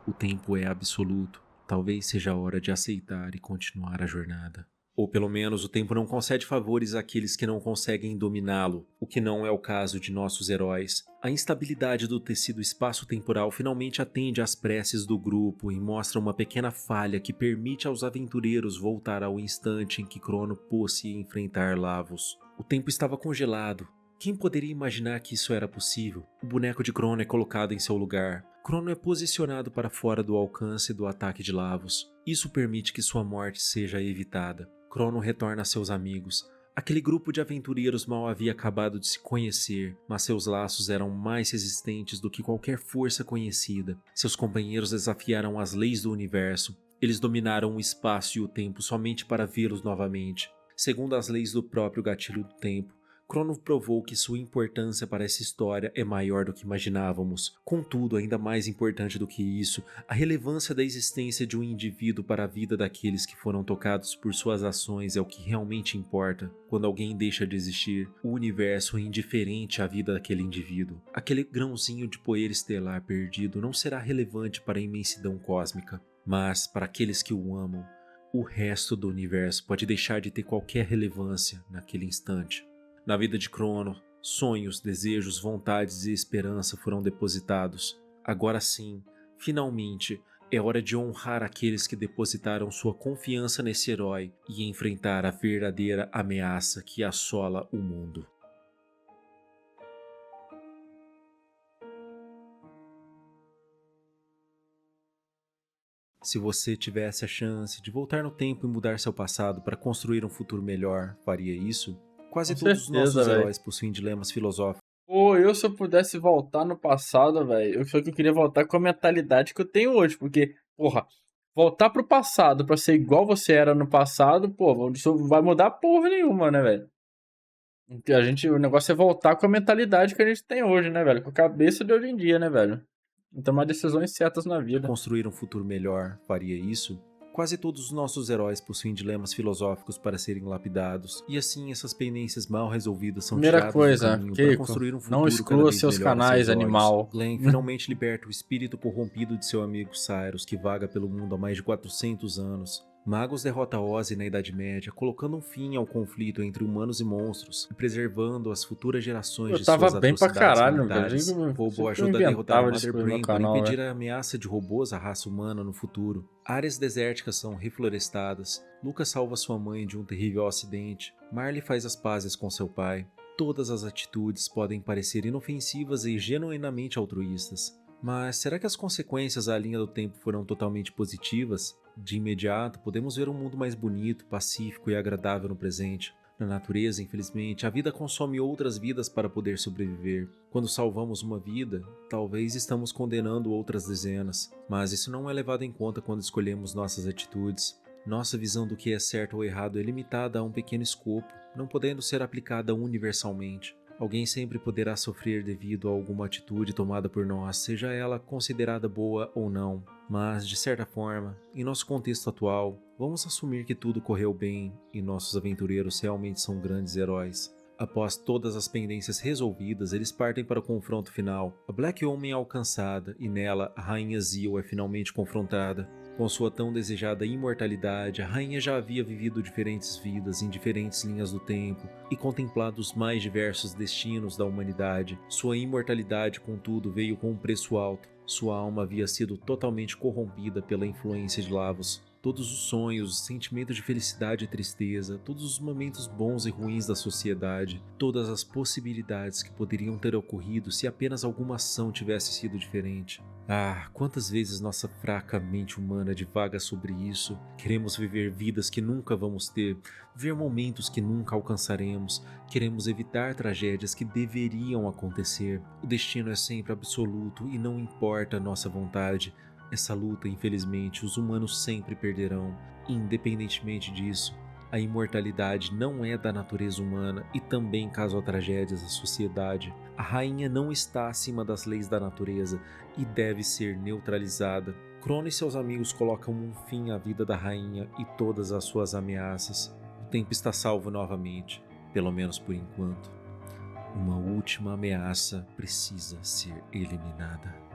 O tempo é absoluto. Talvez seja a hora de aceitar e continuar a jornada. Ou pelo menos o tempo não concede favores àqueles que não conseguem dominá-lo, o que não é o caso de nossos heróis. A instabilidade do tecido espaço-temporal finalmente atende às preces do grupo e mostra uma pequena falha que permite aos aventureiros voltar ao instante em que Crono pôs-se a enfrentar Lavos. O tempo estava congelado, Quem poderia imaginar que isso era possível? O boneco de Crono é colocado em seu lugar. Crono é posicionado para fora do alcance do ataque de Lavos. Isso permite que sua morte seja evitada. Crono retorna a seus amigos. Aquele grupo de aventureiros mal havia acabado de se conhecer, mas seus laços eram mais resistentes do que qualquer força conhecida. Seus companheiros desafiaram as leis do universo. Eles dominaram o espaço e o tempo somente para vê-los novamente. Segundo as leis do próprio gatilho do tempo, Crono provou que sua importância para essa história é maior do que imaginávamos. Contudo, ainda mais importante do que isso, a relevância da existência de um indivíduo para a vida daqueles que foram tocados por suas ações é o que realmente importa. Quando alguém deixa de existir, o universo é indiferente à vida daquele indivíduo. Aquele grãozinho de poeira estelar perdido não será relevante para a imensidão cósmica, mas para aqueles que o amam, o resto do universo pode deixar de ter qualquer relevância naquele instante. Na vida de Crono, sonhos, desejos, vontades e esperança foram depositados. Agora sim, finalmente, é hora de honrar aqueles que depositaram sua confiança nesse herói e enfrentar a verdadeira ameaça que assola o mundo. Se você tivesse a chance de voltar no tempo e mudar seu passado para construir um futuro melhor, faria isso? Quase Com todos os nossos certeza, velho. heróis possuem dilemas filosóficos. Pô, se eu pudesse voltar no passado, velho, eu só que eu queria voltar com a mentalidade que eu tenho hoje, porque, porra, voltar pro passado pra ser igual você era no passado, pô, isso não vai mudar porra nenhuma, né, velho? O negócio é voltar com a mentalidade que a gente tem hoje, né, velho? Com a cabeça de hoje em dia, né, velho? E tomar decisões certas na vida. Construir um futuro melhor, faria isso? Quase todos os nossos heróis possuem dilemas filosóficos para serem lapidados, e assim essas pendências mal resolvidas são Primeira tiradas do coisa, caminho para Keiko, construir um não futuro cada exclua vez seus melhor a canais, seus olhos. animal. Glenn finalmente liberta o espírito corrompido de seu amigo Cyrus, que vaga pelo mundo há mais de 400 anos. Magos derrota Ozzy na Idade Média, colocando um fim ao conflito entre humanos e monstros, e preservando as futuras gerações Eu de tava suas bem pra atrocidades caralho, militares. velho. Robo Eu ajuda a derrotar a inventava Mother disso no meu Brain para canal, impedir velho. a ameaça de robôs à raça humana no futuro. Áreas desérticas são reflorestadas. Lucas salva sua mãe de um terrível acidente. Marley faz as pazes com seu pai. Todas as atitudes podem parecer inofensivas e genuinamente altruístas. Mas será que as consequências à linha do tempo foram totalmente positivas? De imediato, podemos ver um mundo mais bonito, pacífico e agradável no presente. Na natureza, infelizmente, a vida consome outras vidas para poder sobreviver. Quando salvamos uma vida, talvez estamos condenando outras dezenas, mas isso não é levado em conta quando escolhemos nossas atitudes. Nossa visão do que é certo ou errado é limitada a um pequeno escopo, não podendo ser aplicada universalmente. Alguém sempre poderá sofrer devido a alguma atitude tomada por nós, seja ela considerada boa ou não. Mas, de certa forma, em nosso contexto atual, vamos assumir que tudo correu bem e nossos aventureiros realmente são grandes heróis. Após todas as pendências resolvidas, eles partem para o confronto final. A Black Omen é alcançada e nela a Rainha Zio é finalmente confrontada. Com sua tão desejada imortalidade, a rainha já havia vivido diferentes vidas em diferentes linhas do tempo e contemplado os mais diversos destinos da humanidade. Sua imortalidade, contudo, veio com um preço alto. Sua alma havia sido totalmente corrompida pela influência de Lavos. Todos os sonhos, os sentimentos de felicidade e tristeza, todos os momentos bons e ruins da sociedade, todas as possibilidades que poderiam ter ocorrido se apenas alguma ação tivesse sido diferente. Ah, quantas vezes nossa fraca mente humana divaga sobre isso. Queremos viver vidas que nunca vamos ter, ver momentos que nunca alcançaremos, queremos evitar tragédias que deveriam acontecer. O destino é sempre absoluto e não importa a nossa vontade. Essa luta, infelizmente, os humanos sempre perderão. Independentemente disso, a imortalidade não é da natureza humana e também causou tragédias à sociedade. A rainha não está acima das leis da natureza e deve ser neutralizada. Crono e seus amigos colocam um fim à vida da rainha e todas as suas ameaças. O tempo está salvo novamente, pelo menos por enquanto. Uma última ameaça precisa ser eliminada.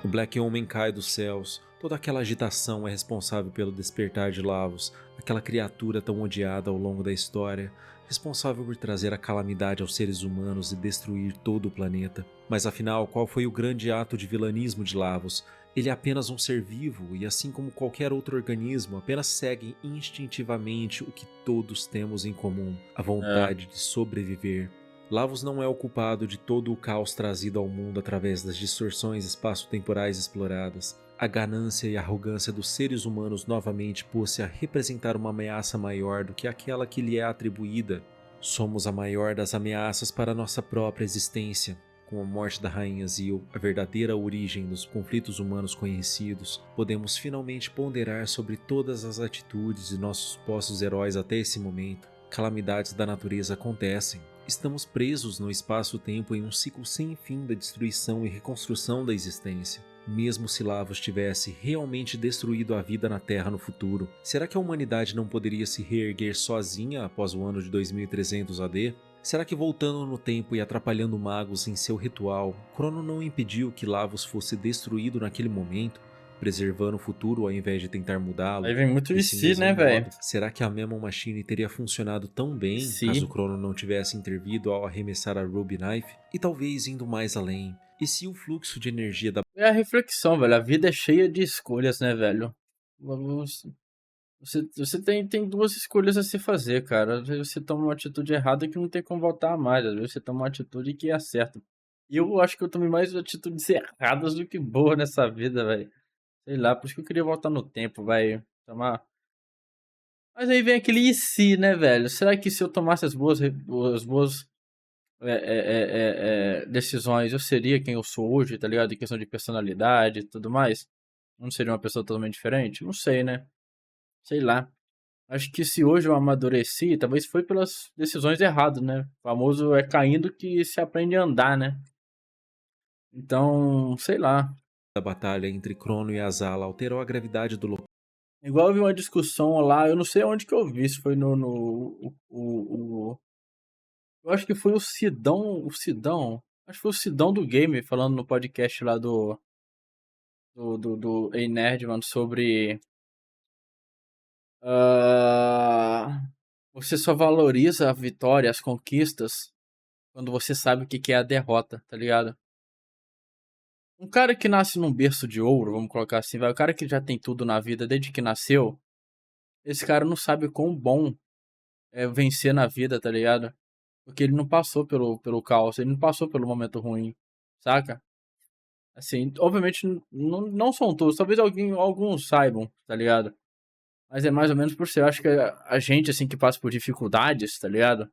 O Black Omen cai dos céus, toda aquela agitação é responsável pelo despertar de Lavos, aquela criatura tão odiada ao longo da história, responsável por trazer a calamidade aos seres humanos e destruir todo o planeta. Mas afinal, qual foi o grande ato de vilanismo de Lavos? Ele é apenas um ser vivo e, assim como qualquer outro organismo, apenas segue instintivamente o que todos temos em comum: a É. vontade de sobreviver. Lavos não é o culpado de todo o caos trazido ao mundo através das distorções espaço-temporais exploradas. A ganância e a arrogância dos seres humanos novamente pôs-se a representar uma ameaça maior do que aquela que lhe é atribuída. Somos a maior das ameaças para nossa própria existência. Com a morte da Rainha Zil, a verdadeira origem dos conflitos humanos conhecidos, podemos finalmente ponderar sobre todas as atitudes de nossos supostos heróis até esse momento. Calamidades da natureza acontecem. Estamos presos no espaço-tempo em um ciclo sem fim da destruição e reconstrução da existência. Mesmo se Lavos tivesse realmente destruído a vida na Terra no futuro, será que a humanidade não poderia se reerguer sozinha após o ano de 2300 AD? Será que voltando no tempo e atrapalhando magos em seu ritual, Crono não impediu que Lavos fosse destruído naquele momento, preservando o futuro ao invés de tentar mudá-lo? Aí vem muito de Desse si, mesmo né, velho? modo, será que a Memon Machine teria funcionado tão bem caso Si. Crono não tivesse intervido ao arremessar a Ruby Knife? E talvez indo mais além, e se o fluxo de energia da É a reflexão, velho. A vida é cheia de escolhas, né, velho? Você tem duas escolhas a se fazer, cara. Às vezes você toma uma atitude errada que não tem como voltar mais. Às vezes você toma uma atitude que é certa. E eu acho que eu tomei mais atitudes erradas do que boas nessa vida, velho. Sei lá, por isso que eu queria voltar no tempo, vai. Tomar. Mas aí vem aquele e se, né, velho? Será que se eu tomasse as boas decisões, eu seria quem eu sou hoje, tá ligado? Em questão de personalidade e tudo mais? Não seria uma pessoa totalmente diferente? Não sei, né? Sei lá. Acho que se hoje eu amadureci, talvez foi pelas decisões erradas, né? O famoso é caindo que se aprende a andar, né? Então, sei lá. batalha entre Crono e Azala alterou a gravidade do local. Igual eu vi uma discussão lá, eu não sei onde que eu vi, se foi eu acho que foi acho que foi o Sidão do game falando no podcast lá do Ei Nerd, mano, sobre ah, você só valoriza a vitória, as conquistas, quando você sabe o que que é a derrota, tá ligado? Um cara que nasce num berço de ouro, vamos colocar assim, vai, o cara que já tem tudo na vida desde que nasceu, esse cara não sabe quão bom é vencer na vida, tá ligado? Porque ele não passou pelo caos, ele não passou pelo momento ruim, saca? Assim, obviamente não são todos, talvez alguns saibam, tá ligado? Mas é mais ou menos por ser, eu acho que a gente, assim, que passa por dificuldades, tá ligado?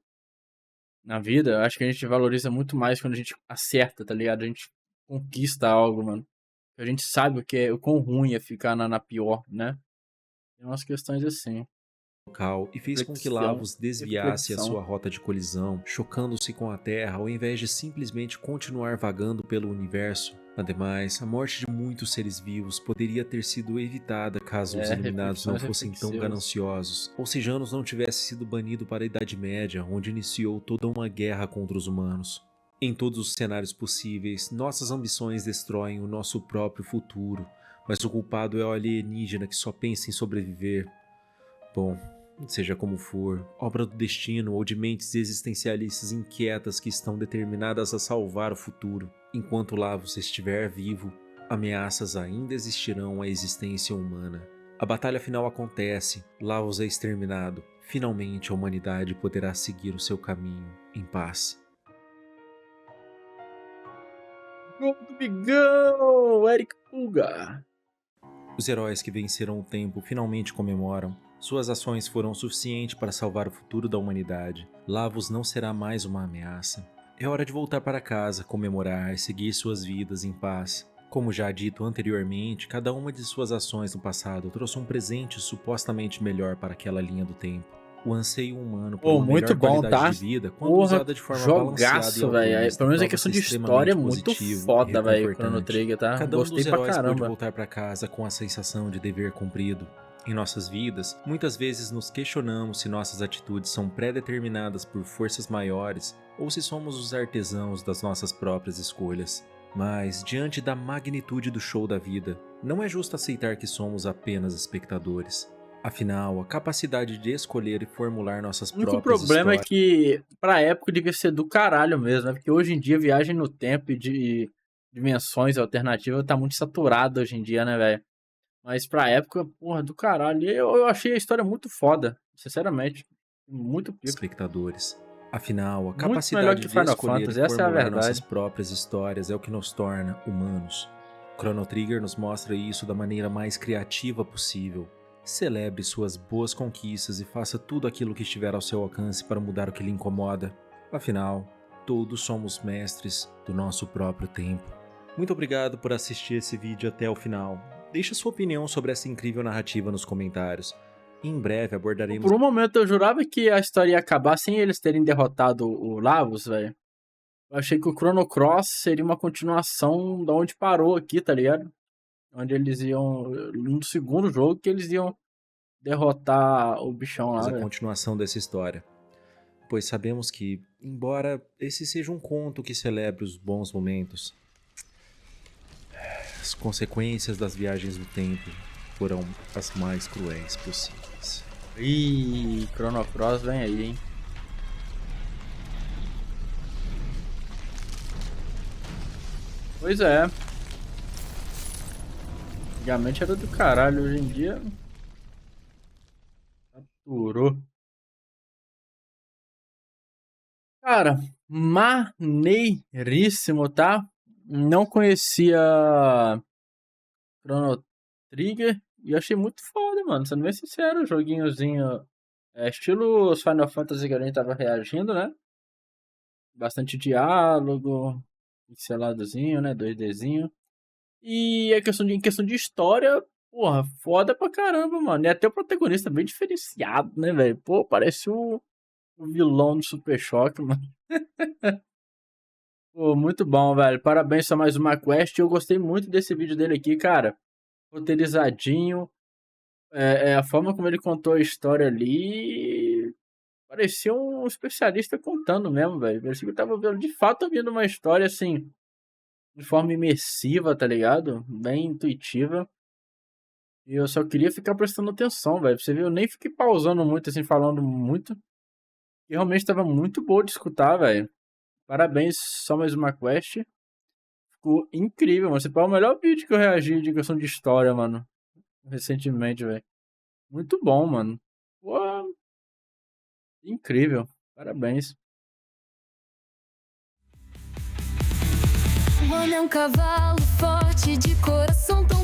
Na vida, eu acho que a gente valoriza muito mais quando a gente acerta, tá ligado? A gente conquista algo, mano. A gente sabe o que é, o quão ruim é ficar na pior, né? Tem umas questões assim. E fez com que Reflexão. Lavos desviasse a Reflexão. sua rota de colisão, chocando-se com a Terra ao invés de simplesmente continuar vagando pelo universo. Ademais, a morte de muitos seres vivos poderia ter sido evitada caso os É, Iluminados não reflexões fossem tão reflexivas. gananciosos, ou se Janus não tivesse sido banido para a Idade Média, onde iniciou toda uma guerra contra os humanos. Em todos os cenários possíveis, nossas ambições destroem o nosso próprio futuro, mas o culpado é o alienígena que só pensa em sobreviver. Bom, seja como for, obra do destino ou de mentes existencialistas inquietas que estão determinadas a salvar o futuro. Enquanto Lavos estiver vivo, ameaças ainda existirão à existência humana. A batalha final acontece, Lavos é exterminado. Finalmente a humanidade poderá seguir o seu caminho em paz. Gol do Bigão! Eric Pulga. Os heróis que venceram o tempo finalmente comemoram. Suas ações foram suficientes para salvar o futuro da humanidade. Lavos não será mais uma ameaça. É hora de voltar para casa, comemorar e seguir suas vidas em paz. Como já dito anteriormente, cada uma de suas ações no passado trouxe um presente supostamente melhor para aquela linha do tempo. O anseio humano por Pô, uma muito melhor bom, qualidade tá? de vida, quando Porra, usada de forma balanceada e jogaço, velho. altruísta, Pelo menos a prova questão ser de história é extremamente muito positivo e foda, velho. Chrono reconfortante. Trigger, tá? Cada um Gostei dos pra heróis pôde caramba. voltar para casa com a sensação de dever cumprido. Em nossas vidas, muitas vezes nos questionamos se nossas atitudes são pré-determinadas por forças maiores ou se somos os artesãos das nossas próprias escolhas. Mas, diante da magnitude do show da vida, não é justo aceitar que somos apenas espectadores. Afinal, a capacidade de escolher e formular nossas O único próprias problema é histórias que, pra época, devia ser do caralho mesmo, né? Porque hoje em dia, viagem no tempo e de dimensões alternativas tá muito saturado hoje em dia, né, velho? Mas pra época, porra, do caralho. Eu achei a história muito foda, sinceramente. Muito pica. Espectadores. Afinal, a Muito melhor capacidade que de Final escolher e Fantasy, essa é a formular nossas verdade. próprias histórias é o que nos torna humanos. Chrono Trigger nos mostra isso da maneira mais criativa possível. Celebre suas boas conquistas e faça tudo aquilo que estiver ao seu alcance para mudar o que lhe incomoda. Afinal, todos somos mestres do nosso próprio tempo. Muito obrigado por assistir esse vídeo até o final. Deixe sua opinião sobre essa incrível narrativa nos comentários. Em breve abordaremos... Por um momento eu jurava que a história ia acabar sem eles terem derrotado o Lavos, velho. Eu achei que o Chrono Cross seria uma continuação da onde parou aqui, tá ligado? Onde eles iam... No segundo jogo que eles iam derrotar o bichão lá, a velho. continuação dessa história, pois sabemos que, embora esse seja um conto que celebre os bons momentos, as consequências das viagens no tempo foram as mais cruéis possíveis. Ih, Chrono Cross vem aí, hein? Pois é. Antigamente era do caralho, hoje em dia... Saturou. Cara, maneiríssimo, tá? Não conhecia Chrono Trigger e achei muito foda, mano. Sendo bem sincero, joguinhozinho estilo os Final Fantasy que a gente tava reagindo, né? Bastante diálogo, pixeladozinho, né? 2Dzinho. E a em questão de história, porra, foda pra caramba, mano. E até o protagonista bem diferenciado, né, velho? Pô, parece o vilão do Super Choque, mano. Pô, muito bom, velho. Parabéns a mais uma quest. Eu gostei muito desse vídeo dele aqui, cara. Roteirizadinho. A forma como ele contou a história ali. Parecia um especialista contando mesmo, velho. Parecia que eu tava vendo, de fato, vendo uma história assim, de forma imersiva, tá ligado? Bem intuitiva. E eu só queria ficar prestando atenção, velho. Você viu, eu nem fiquei pausando muito, assim, falando muito. E realmente tava muito boa de escutar, velho. Parabéns, só mais uma quest. Ficou incrível, mano. Esse foi o melhor vídeo que eu reagi de questão de história, mano. Recentemente, velho. Muito bom, mano. Pô, incrível. Parabéns. O homem é um cavalo forte de coração tão